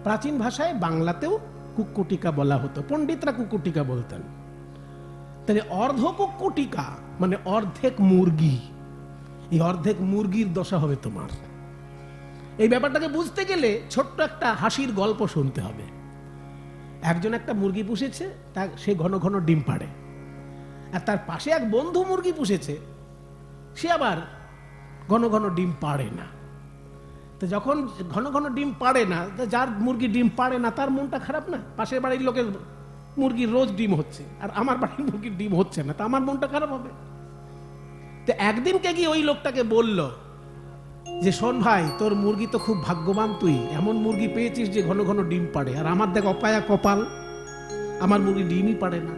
প্রাচীন ভাষায় বাংলাতেও কুক্কুটিকা বলা হতো, পণ্ডিতরা কুক্কুটিকা বলতেন। তাহলে অর্ধ কুক্কুটিকা মানে অর্ধেক মুরগি। এই অর্ধেক মুরগির দশা হবে তোমার। এই ব্যাপারটাকে বুঝতে গেলে ছোট্ট একটা হাসির গল্প শুনতে হবে। একজন একটা মুরগি পুষেছে, সে ঘন ঘন ডিম পাড়ে। আর তার পাশে এক বন্ধু মুরগি পুষেছে, সে আবার ঘন ঘন ডিম পাড়ে না। তো যখন ঘন ঘন ডিম পাড়ে না, যার মুরগি ডিম পাড়ে না তার মনটা খারাপ না? পাশের বাড়ির লোকের মুরগির রোজ ডিম হচ্ছে আর আমার বাড়ির মুরগির ডিম হচ্ছে না, তা আমার মনটা খারাপ হবে। তো একদিনকে গিয়ে ওই লোকটাকে বলল যে শোন ভাই, তোর মুরগি তো খুব ভাগ্যবান, তুই এমন মুরগি পেয়েছিস যে ঘন ঘন ডিম পাড়ে, আর আমার দেখ অপায়া কপাল, আমার মুরগি ডিমই পাড়ে না।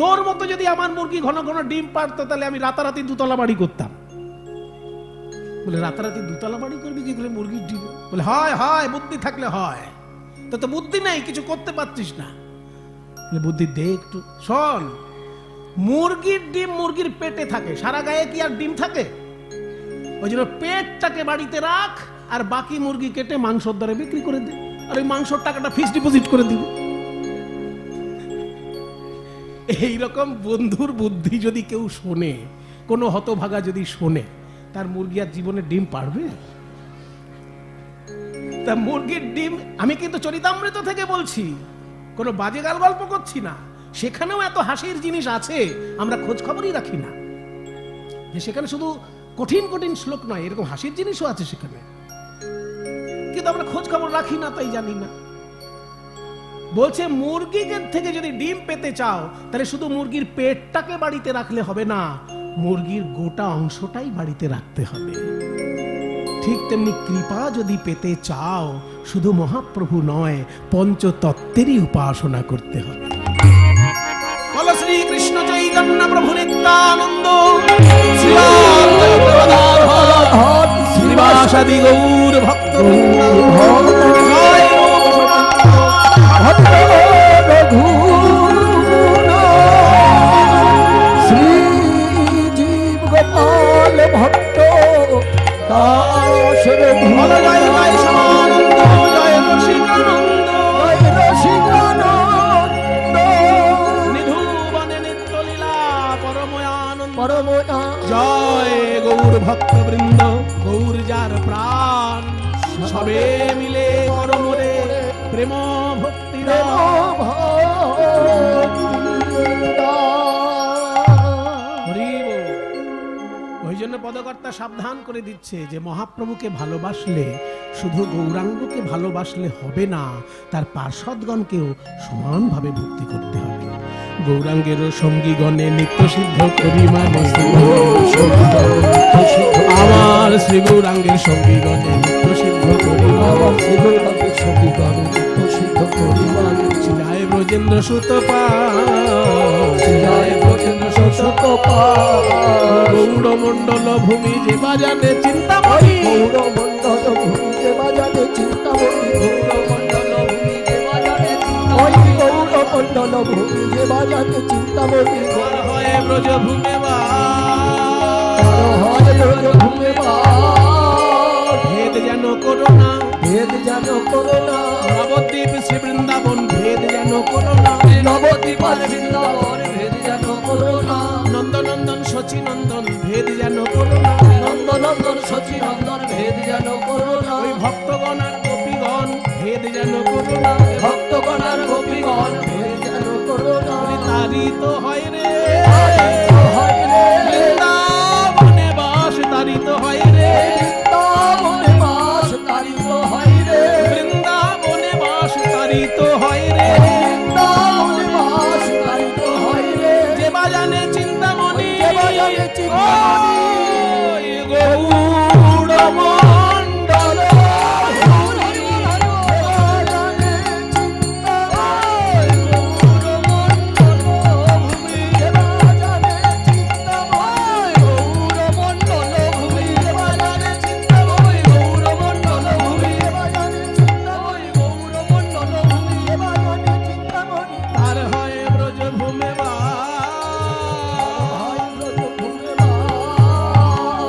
তোর মতো যদি আমার মুরগি ঘন ঘন ডিম পাড়তো তাহলে আমি রাতারাতি দুতলা বাড়ি করতাম। বলে রাতারাতি দুতলা বাড়ি করবি কি করে মুরগির ডিম? বলে হয় হয়, বুদ্ধি থাকলে হয়। তো বুদ্ধি নেই, কিছু করতে পারছিস না। বুদ্ধি দে একটু। শোন, মুরগির ডিম মুরগির পেটে থাকে, সারা গায়ে কি আর ডিম থাকে? ওই জন্য পেটটাকে বাড়িতে রাখ আর বাকি মুরগি কেটে মাংসর দরে বিক্রি করে দে, আর ওই মাংসর টাকাটা ফিক্সড ডিপোজিট করে দিবি। এইরকম বন্ধুর বুদ্ধি যদি কেউ শোনে, কোনো হতভাগা যদি শোনে, তার মুরগি আর জীবনে ডিম পারবে? তা মুরগির ডিম, আমি কিন্তু চরিতামৃত থেকে বলছি, কোনো বাজে গাল গল্প করছি না। সেখানেও এত হাসির জিনিস আছে, আমরা খোঁজ খবরই রাখি না। যে সেখানে শুধু কঠিন কঠিন শ্লোক নয়, এরকম হাসির জিনিসও আছে সেখানে, কিন্তু আমরা খোঁজ খবর রাখি না, তাই জানি না। বলছে মুরগির থেকে যদি ডিম পেতে চাও তাহলে শুধু মুরগির পেটটাকে বাড়িতে রাখলে হবে না, মুরগির গোটা অংশটাই বাড়িতে রাখতে হবে। ঠিক তেমনি কৃপা যদি পেতে চাও শুধু মহাপ্রভু নয়, পঞ্চতত্ত্বেরই উপাসনা করতে হবে। বলো শ্রী কৃষ্ণ চৈতন্য প্রভু নিত্যানন্দ, শ্রীবাসাদি গৌর ভক্ত শ্রী জীব গোপাল ভট্ট দাস জয় গৌর ভক্ত বৃন্দ, গৌর যার প্রাণ, সবে মিলে করমরে প্রেম ভক্তি। ওই জন্য পদকর্তা ভগবদ্গীতা সাবধান করে দিচ্ছে যে মহাপ্রভুকে ভালোবাসলে শুধু গৌরাঙ্গকে ভালোবাসলে হবে না, তার পার্ষদগণকেও সমানভাবে ভক্তি করতে হবে। গৌরাঙ্গেরও সঙ্গীগণে নিত্য সিদ্ধ করি মানে আমার শ্রী গৌরাঙ্গের সঙ্গীগণে নিত্য সিদ্ধ করি আমার শ্রীগৌরাঙ্গের সঙ্গীগণে নিত্য সিদ্ধ করি মানে জয় ব্রজেন্দ্র সুত জয় ব্রজেন্দ্র সুত গৌরমণ্ডল ভূমি যে বাজানে চিন্তামণি গৌরমণ্ডল ভূমি যে বাজানে চিন্তামণি গৌরমণ্ডল ভূমি যে বাজানে ওই গৌরমণ্ডল ভূমি যে বাজানে চিন্তামণি হয় ব্রজ ভূমে হয় ব্রজ ভূমে ভেদ যেন করোনা ভেদ যেন করোনা নবদ্বীপ শ্রী বৃন্দাবন ভেদ যেন করোনা নবদ্বীপ বৃন্দাবন ভেদ যেন করোনা নন্দনন্দন শচী নন্দন ভেদ যেন করোনা নন্দনন্দন শচী নন্দন ভেদ যেন করোনা ওই ভক্তগণ আর গোপীগণ ভেদ যেন করোনা ভক্তগণ আর গোপীগণ ভেদ যেন করোনা তারি তো হয় রে হয় রে বৃন্দাবনে বাস তারি তো হয় রে বৃন্দাবনে বাস তারিত হয় রে বৃন্দাবনে বাস তারি তো হয় রে বৃন্দাবনে বাস তারিত হয় রে যে বাজানে চিন্তামণি যে বাজানে চিন্তামণি গৌড়মণ্ডল তার হয় ব্রজ ভূমে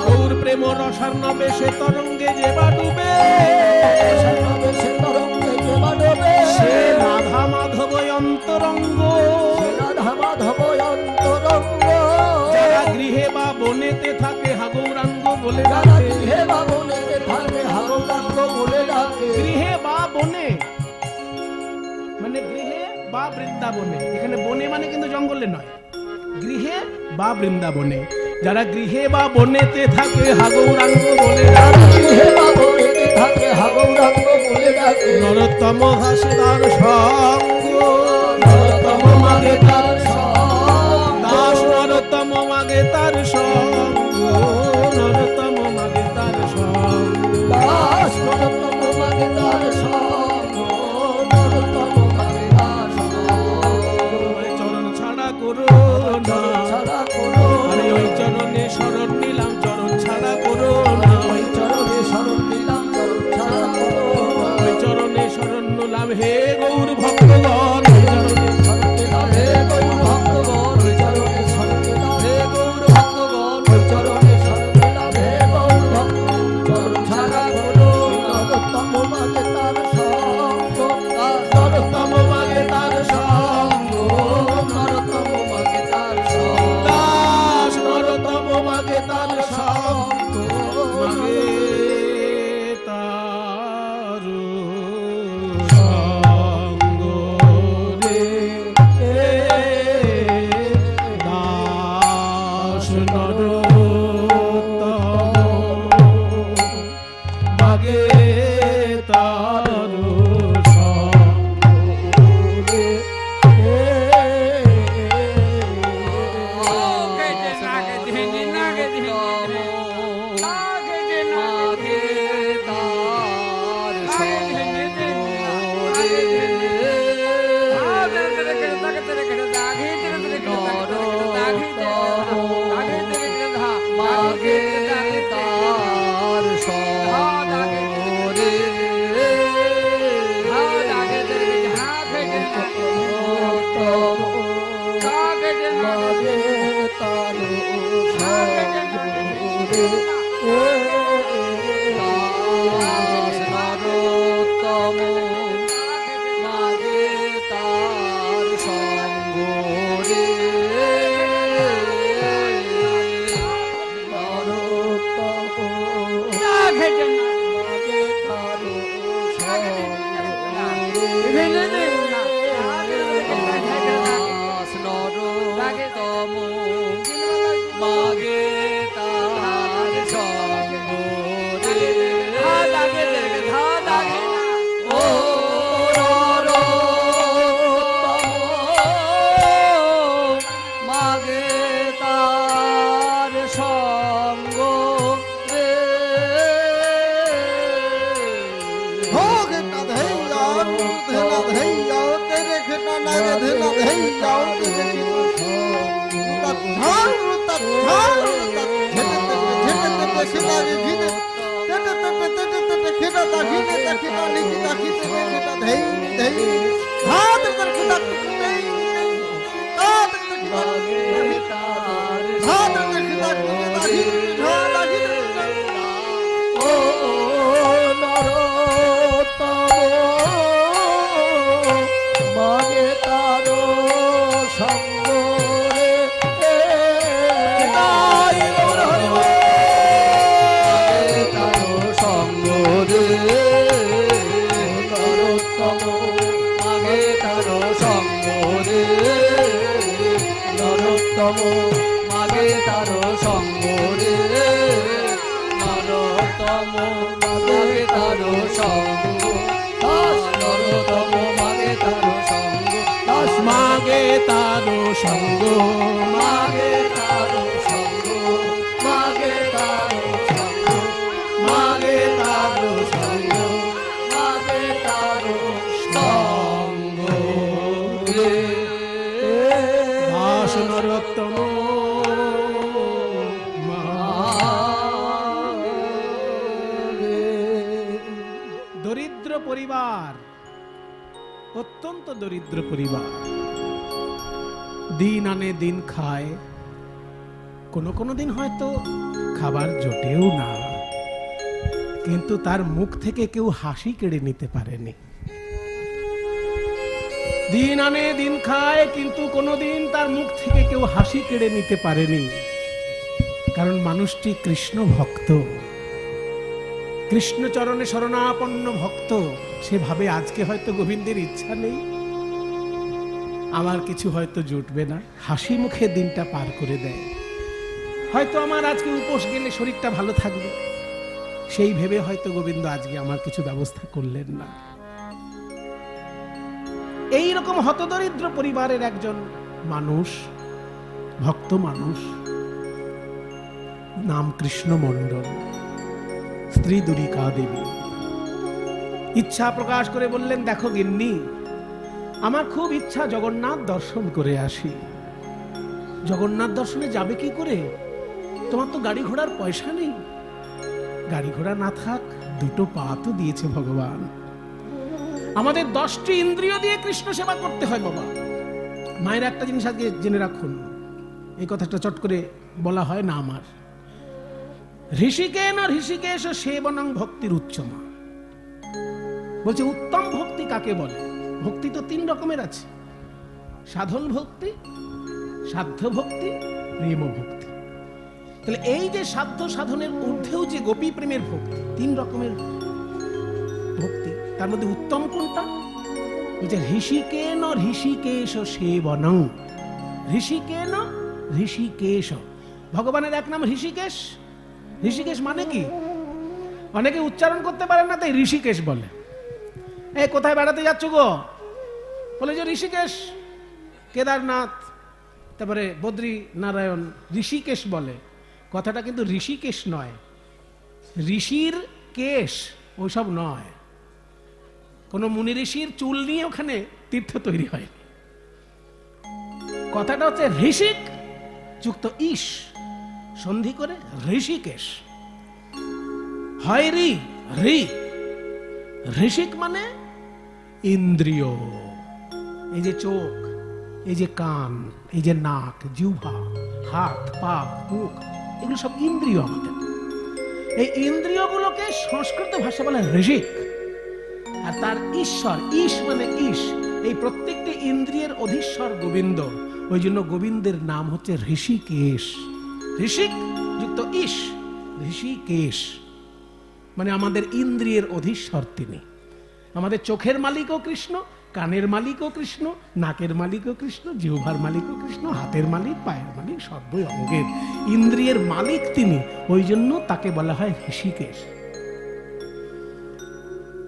গৌর প্রেম রসার্ণ বেশে তরঙ্গে যে বা ডুবে সে রাধা মাধব অন্তরঙ্গ যারা গৃহে বা বনেতে থাকে হাগৌরাঙ্গ বলে ডাকে গৃহে বা বনে মানে গৃহে বা বৃন্দাবনে, এখানে বনে মানে কিন্তু জঙ্গলে নয়, গৃহে বা বৃন্দাবনে যারা গৃহে বা বনেতে থাকে হাগৌরাঙ্গ বলে ডাকে নরোত্তম ঘাসে তার সঙ্গ নরোত্তম মাগে তার দাস নরোত্তম মাগে তার সঙ্গ নরোত্তম মাগে তার সঙ্গ চরণ ছাড়া করো না আরে ওই চরণে শরণ নিলাম চরণ ছাড়া করো না ওই চরণে শরণ নিলাম হে গৌর ভক্ত ও নরোত্তম মাগে তারো সঙ্গ রে তারো সঙ্গ রে নরোত্তম মাগে তারো সঙ্গ রে নরোত্তম মাগে তারো সঙ্গ রে নরোত্তম মাগে তারো সঙ্গ নরোত্তম মাগে তারো সঙ্গ মাগে তারো সঙ্গ মাগে তারো সঙ্গ মাগে তারো সঙ্গ মাগে তারো সঙ্গ মাগে তারো সঙ্গ রে দাস নরোত্তম দরিদ্র পরিবার, অত্যন্ত দরিদ্র পরিবার, দিন আনে দিন খায়, কোনো দিন হয়তো খাবার জোটেও না, কিন্তু তার মুখ থেকে কেউ হাসি কেড়ে নিতে পারেনি। দিন আনে দিন খায়, কিন্তু কোনোদিন তার মুখ থেকে কেউ হাসি কেড়ে নিতে পারেনি, কারণ মানুষটি কৃষ্ণ ভক্ত, কৃষ্ণ চরণে শরণাপন্ন ভক্ত। সে ভাবে আজকে হয়তো গোবিন্দের ইচ্ছা নেই, আমার কিছু হয়তো জুটবে না, হাসি মুখে দিনটা পার করে দেয়। হয়তো আমার আজকে উপোস গেলে শরীরটা ভালো থাকবে, সেই ভেবে হয়তো গোবিন্দ আজকে আমার কিছু ব্যবস্থা করলেন না। এই রকম হতদরিদ্র পরিবারের একজন মানুষ, ভক্ত মানুষ, নাম কৃষ্ণ মণ্ডল, স্ত্রী দুরিকা দেবী ইচ্ছা প্রকাশ করে বললেন, দেখো গিন্নি, আমার খুব ইচ্ছা জগন্নাথ দর্শন করে আসি। জগন্নাথ দর্শনে যাবে কি করে? তোমার তো গাড়ি ঘোড়ার পয়সা নেই। গাড়ি ঘোড়া না থাক, দুটো পা তো দিয়েছে ভগবান। আমাদের 10টি ইন্দ্রিয় দিয়ে কৃষ্ণ সেবা করতে হয় বাবা। মায়ের একটা জিনিস আজকে জেনে রাখুন, এই কথাটা চট করে বলা হয় না আমার। ঋষিকেন ঋষিকেশ সেবনং ভক্তির উচ্চমা। বলছে উত্তম ভক্তি কাকে বলে? ভক্তি তো 3 রকমের আছে, সাধন ভক্তি, সাধ্য ভক্তি, প্রেম ভক্তি। তাহলে এই যে সাধ্য সাধনের ঊর্ধ্বেও যে গোপী প্রেমের ভক্তি, 3 রকমের ভক্তি, তার মধ্যে উত্তম কোনটা? বলছে ঋষিকেন ঋষিকেশ সেবনং। ঋষিকেন ঋষিকেশ, ভগবানের এক নাম ঋষিকেশ। ঋষিকেশ মানে কি? অনেকে উচ্চারণ করতে পারেন না, তাই ঋষিকেশ বলে। এই কোথায় বেড়াতে যাচ্ছ গো? বলে যে ঋষিকেশ, কেদারনাথ, তারপরে বদ্রী নারায়ণ, ঋষিকেশ বলে। কথাটা কিন্তু ঋষিকেশ নয়, ঋষির কেশ ওইসব নয়। কোন মুনি ঋষির চুল নিয়ে ওখানে তীর্থ তৈরি হয়। কথাটা হচ্ছে ঋষিক যুক্ত ঈশ, সন্ধি করে ঋষিকেশ হয়। রি ঋষিক মানে ইন্দ্রিয়, এই যে চোখ, এই যে কান, এই যে নাক, জিহ্বা, হাত, পা, মুখ, এগুলো সব ইন্দ্রিয় আমাদের। এই ইন্দ্রিয়গুলোকে সংস্কৃত ভাষা বলে ঋষিক। আর তার ঈশ্বর, ঈশ মানে ঈশ, এই প্রত্যেকটি ইন্দ্রিয়ের অধীশ্বর গোবিন্দ। ওই জন্য গোবিন্দের নাম হচ্ছে ঋষিকেশ। ঋষিক যুক্ত ঈশ, ঋষিকেশ মানে আমাদের ইন্দ্রিয়ের অধীশ্বর তিনি। আমাদের চোখের মালিকও কৃষ্ণ, কানের মালিকও কৃষ্ণ, নাকের মালিকও কৃষ্ণ, জিহ্বার মালিকও কৃষ্ণ, হাতের মালিক, পায়ের মালিক, সর্ব অঙ্গের ইন্দ্রিয়ের মালিক তিনি। ওই জন্য তাকে বলা হয় ঋষিকেশ।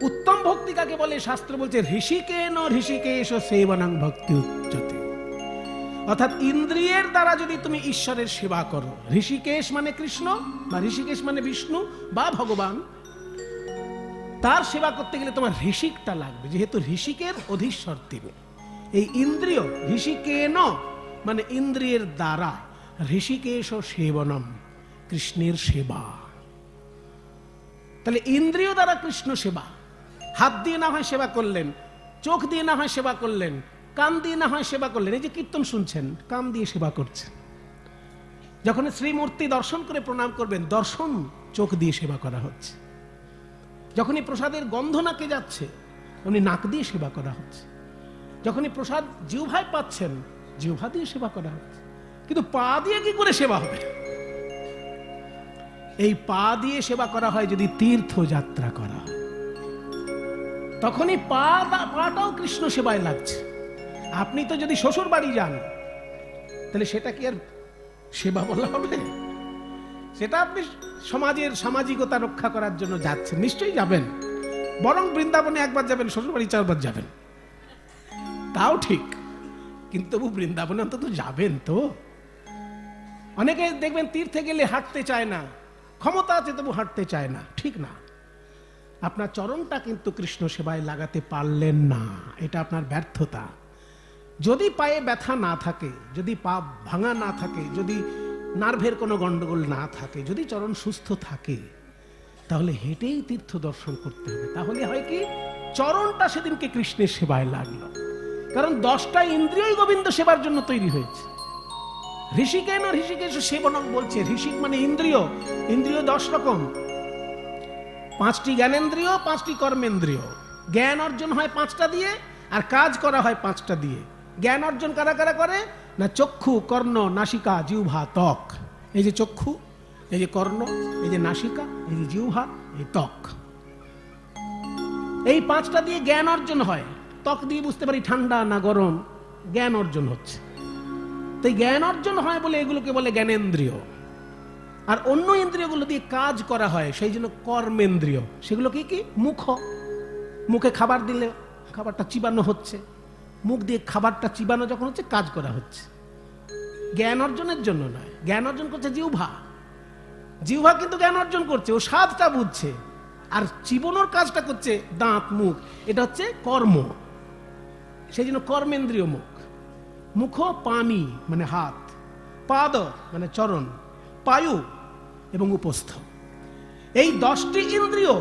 উত্তম ভক্তি কাকে বলে? শাস্ত্র বলছে ঋষিকেন ঋষিকেশ সেবনং ভক্তি উচ্চতে। অর্থাৎ ইন্দ্রিয়ের দ্বারা যদি তুমি ঈশ্বরের সেবা করো, ঋষিকেশ মানে কৃষ্ণ বা ঋষিকেশ মানে বিষ্ণু বা ভগবান, তার সেবা করতে গেলে তোমার ঋষিকটা লাগবে, যেহেতু ঋষিকের অধীশ্বর তিনি। এই ইন্দ্রিয় ঋষিকেন মানে ইন্দ্রিয়ের দ্বারা, ঋষিকেশ সেবনম কৃষ্ণের সেবা। তাহলে ইন্দ্রিয় দ্বারা কৃষ্ণ সেবা, হাত দিয়ে না হয় সেবা করলেন, চোখ দিয়ে না হয় সেবা করলেন, কান দিয়ে না হয় সেবা করলেন। এই যে কীর্তন শুনছেন, কান দিয়ে সেবা করছেন। যখন শ্রীমূর্তি দর্শন করে প্রণাম করবেন, দর্শন চোখ দিয়ে সেবা করা হচ্ছে। যখনই প্রসাদের গন্ধ নাকে যাচ্ছে, উনি নাক দিয়ে সেবা করা হচ্ছে। যখনই প্রসাদ জিহ্বায় পাচ্ছেন, জিহ্বা দিয়ে সেবা করা হচ্ছে। কিন্তু পা দিয়ে কি করে সেবা হবে? এই পা দিয়ে সেবা করা হয় যদি তীর্থযাত্রা করা হয়, তখনই পাটাও কৃষ্ণ সেবায় লাগছে। আপনি তো যদি শ্বশুর বাড়ি যান, তাহলে সেটা কি আর সেবা বলা হবে? সেটা আপনি সমাজের সামাজিকতা রক্ষা করার জন্য যাচ্ছেন, নিশ্চয়ই যাবেন। বরং বৃন্দাবনে একবার যাবেন, শ্বশুর বাড়ি 4 বার যাবেন, তাও ঠিক। কিন্তু তবু বৃন্দাবনে অন্তত যাবেন তো। অনেকে দেখবেন তীর্থে গেলে হাঁটতে চায় না, ক্ষমতা আছে তবু হাঁটতে চায় না, ঠিক না। আপনার চরণটা কিন্তু কৃষ্ণ সেবায় লাগাতে পারলেন না, এটা আপনার ব্যর্থতা। যদি পায়ে ব্যথা না থাকে, যদি পা ভাঙা না থাকে, যদি নার্ভের কোনো গন্ডগোল না থাকে, যদি চরণ সুস্থ থাকে, তাহলে হেঁটেই তীর্থ দর্শন করতে হবে। তাহলে হয় কি, চরণটা সেদিনকে কৃষ্ণের সেবায় লাগলো। কারণ 10টা ইন্দ্রিয়ই গোবিন্দ সেবার জন্য তৈরি হয়েছে। ঋষিকেন ঋষিকেশ সেবনম বলছে। ঋষিক মানে ইন্দ্রিয়, ইন্দ্রিয় 10 রকম। 5টি জ্ঞানেন্দ্রিয়, 5টি কর্মেন্দ্রিয়। জ্ঞান অর্জন হয় 5টা দিয়ে, আর কাজ করা হয় 5টা দিয়ে। জ্ঞান অর্জন কারা কারা করে না? চক্ষু, কর্ণ, নাসিকা, জিহ্বা, ত্বক। এই যে চক্ষু, এই যে কর্ণ, এই যে নাসিকা, এই যে জিহ্বা, এই ত্বক। এই 5টা দিয়ে জ্ঞান অর্জন হয়। ত্বক দিয়ে বুঝতে পারি ঠান্ডা না গরম, জ্ঞান অর্জন হচ্ছে। তাই জ্ঞান অর্জন হয় বলে এগুলোকে বলে জ্ঞানেন্দ্রিয়। আর অন্য ইন্দ্রিয়গুলো দিয়ে কাজ করা হয়, সেই জন্য কর্মেন্দ্রিয়। সেগুলো কি কি? মুখ, মুখে খাবার দিলে খাবারটা চিবানো হচ্ছে, মুখ দিয়ে খাবারটা চিবানো যখন হচ্ছে, কাজ করা হচ্ছে। জ্ঞান অর্জনের জন্য নয়, জ্ঞান অর্জন করছে জিহ্বা। জিহ্বা কিন্তু জ্ঞান অর্জন করছে, ও স্বাদটা বুঝছে। আর চিবানোর কাজটা করছে দাঁত, মুখ। এটা হচ্ছে কর্ম, সেই জন্য কর্মেন্দ্রিয় মুখ। মুখ পানি মানে হাত, পাদ মানে চরণ, পায়ু এবং উপস্থ। এই 10টি ইন্দ্রিয়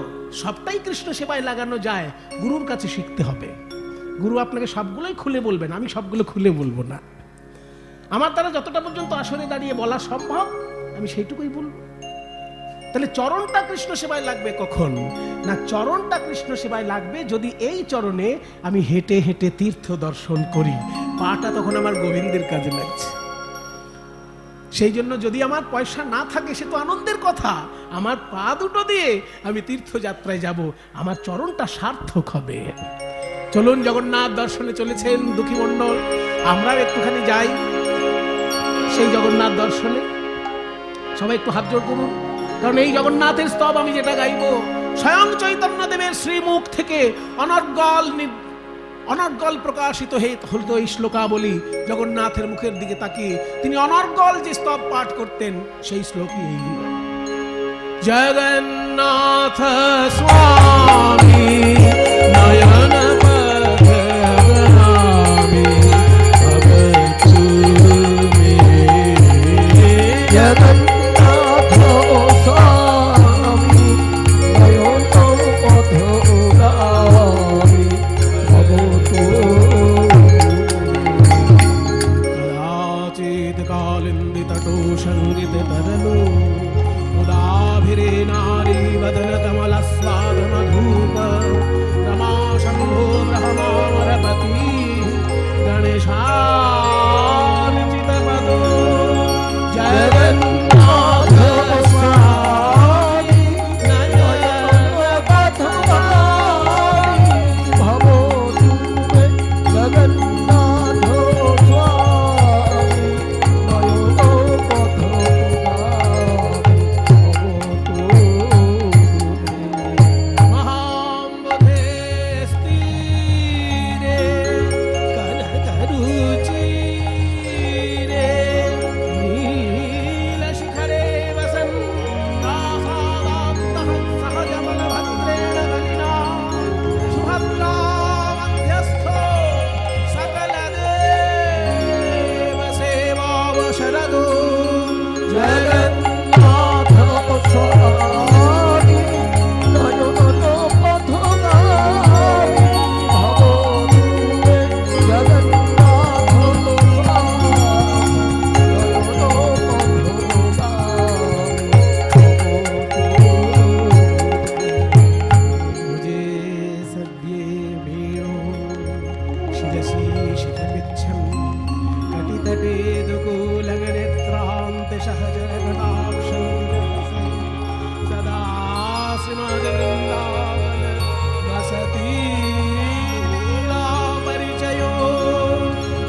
সবটাই কৃষ্ণ সেবায় লাগানো যায়। গুরুর কাছে শিখতে হবে। গুরু আপনাকে সবগুলোই খুলে বলবেন, আমি সবগুলো খুলে বলবো না। আমার দ্বারা যতটা পর্যন্ত আসরে দাঁড়িয়ে বলা সম্ভব, আমি সেইটুকুই বলবো। তাহলে চরণটা কৃষ্ণ সেবায় লাগবে কখন? না, চরণটা কৃষ্ণ সেবায় লাগবে যদি এই চরণে আমি হেঁটে হেঁটে তীর্থ দর্শন করি। পাটা তখন আমার গোবিন্দের কাজে লাগছে। সেই জন্য যদি আমার পয়সা না থাকে, সে তো আনন্দের কথা, আমার পা দুটো দিয়ে আমি তীর্থযাত্রায় যাব, আমার চরণটা সার্থক হবে। চলুন, জগন্নাথ দর্শনে চলেছেন দুঃখী মণ্ডল, আমরাও একটুখানি যাই সেই জগন্নাথ দর্শনে। সবাই একটু হাত জোড় করুন। কারণ এই জগন্নাথের স্তব আমি যেটা গাইব, স্বয়ং চৈতন্য দেবের শ্রীমুখ থেকে অনর্গল প্রকাশিত হইত এই শ্লোকাবলী। জগন্নাথের মুখের দিকে তাকিয়ে তিনি অনর্গল যে স্তব পাঠ করতেন, সেই শ্লোকই এই। জগন্নাথ স্বামী নয়ন পথগামী ভবতুমে। জগন্নাথ স্বামী নয়ন পথগামী কদাচিৎ কালিন্দী তটো সঙ্গীত তরলো উদাভিরে নারী বদন কমল স্বাদ মধুপ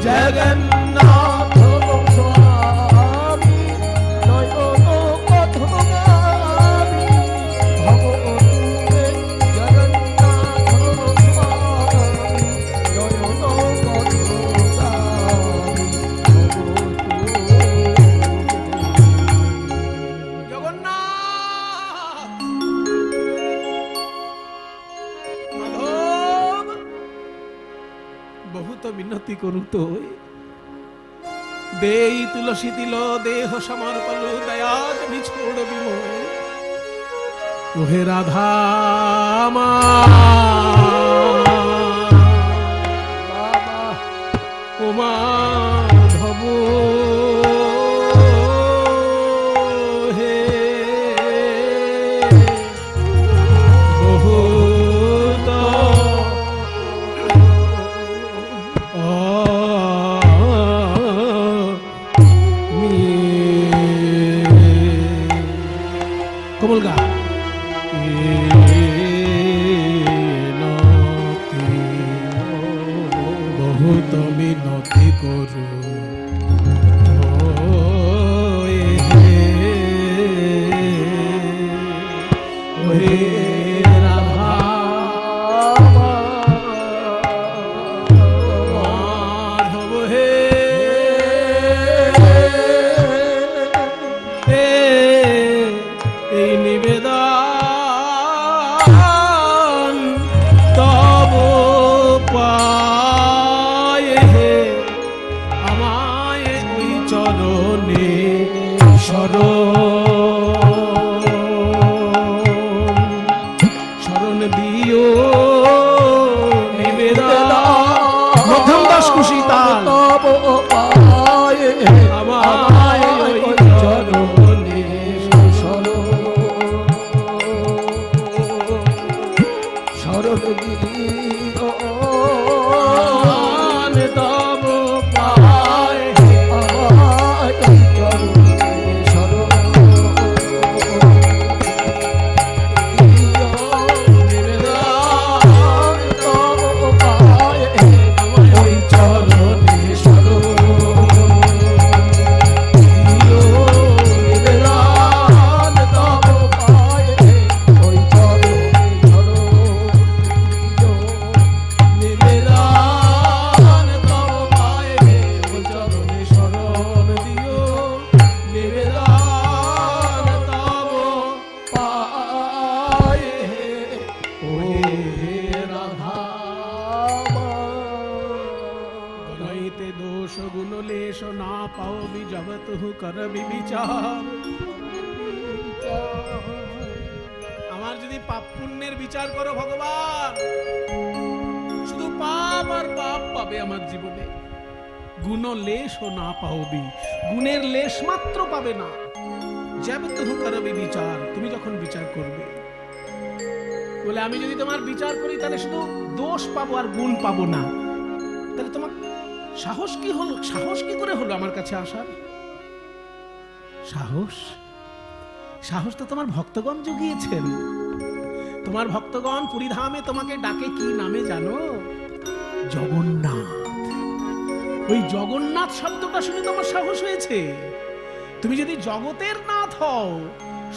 জগন্নাথ স্বামী নয়ন পথগামী ভব তুমে জগন্নাথ স্বামী নয়ন পথগামী ভব জগন্নাথ মাধব বহুত মিনতি করু তো দেই তুলসী তিল দেহ সমর্পণ দয়াদ বিছোড় বিমোহ ওহে রাধা মা বাবা ও মাধব হে বহুত কমল গা বহুত মিনতি করু ওহে রাধা মাধব হে এই নিবেদন তব পায়ে আমায় ওই চরণে শরণ দিও নিবেদন মধ্যম দাস খুশি তাল তব পায়ে আমায় ওই চরণে শরণ দিও তব পায় আমায় ওই চরণে শরণ দিও নিবেদন তব পায়ে ওই চরণে শরণ দিও নিবেদন তব পায়ে ওই চরণে শরণ দিও নিবেদন তব পায়ে ওই চরণে শরণ দিও নিবেদন তব পায়ে ওহে রাধা গণইতে দোষ গুণ লেশ না পাও বিজবত কর বিচার আমার যদি পাপ পুণ্যের বিচার করো ভগবান শুধু পাপ আর পাপ পাবে আমার জীবনে গুণ লেশ না পাওবি গুণের লেশ মাত্র পাবে না জবত কর বিচার তুমি যখন বিচার করবে বলে আমি যদি তোমার বিচার করি তাহলে শুধু দোষ পাবো আর গুণ পাবো না তাহলে তোমার সাহস কি হলো সাহস কি করে হলো আমার কাছে আসার সাহস সাহস তো তোমার ভক্তগণ জুগিয়েছেন তোমার ভক্তগণ পুরীধামে তোমাকে ডাকে কি নামে জানো জগন্নাথ ওই জগন্নাথ শব্দটা শুনে তোমার সাহস হয়েছে তুমি যদি জগতের নাথ হও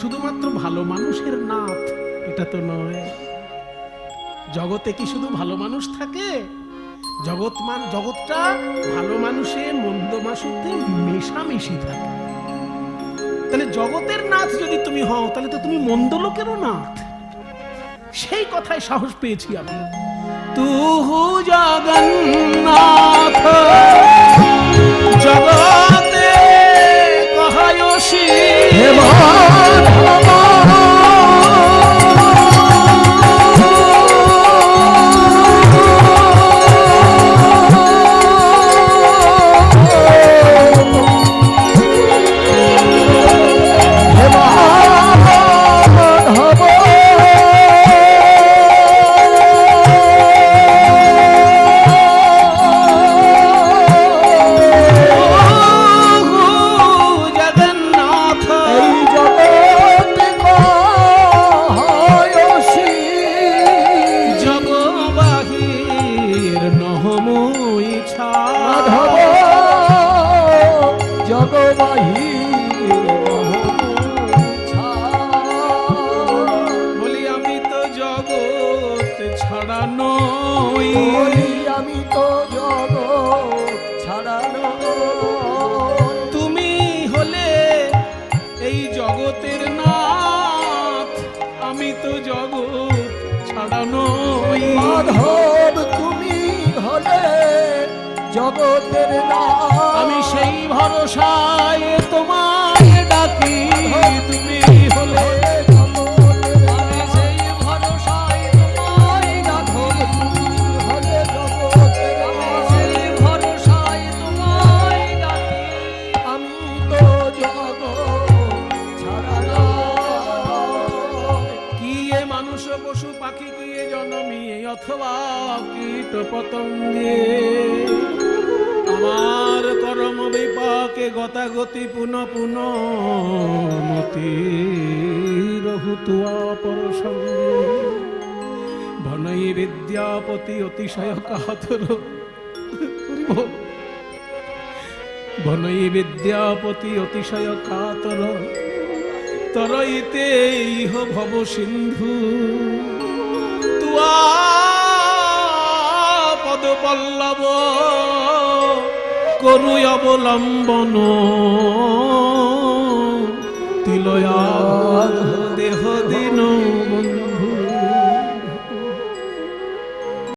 শুধুমাত্র ভালো মানুষের নাথ এটা তো নয় জগতে কি শুধু ভালো মানুষ থাকে জগৎটা ভালো মানুষের মন্দ মানুষের মেশামেশি থাকে তাহলে জগতের নাথ যদি তুমি হও তাহলে তো তুমি মন্দ লোকেরও নাথ সেই কথায় সাহস পেয়েছি আমি তুহু জগন্নাথ জগতে কহায়সী জগতের নাথ। আমি সেই ভরসায় তোমায় ডাকি, তুমি হলে আমি সেই ভরসায় তোমায় রাখো, তুমি হলে জগতের নাথ। সেই ভরসায় তোমায় ডাকি, আমি তো জগৎ ছাড়া নয়। কি এ মানুষ পশু পাখি, কি এ জনমী অথবা কীট পতঙ্গে, আমার কর্ম বিপাকে গতাগতি পুনঃ পুনঃ মতি রহুতুয়া পর সঙ্গে। ভনৈ বিদ্যাপতি অতিশয় কাতর, ভনৈ বিদ্যাপতি অতিশয় কাতর, তরইতে ইহ ভব সিন্ধু। তুয়া পদ পল্লব করু অবলম্বন, তিলয়া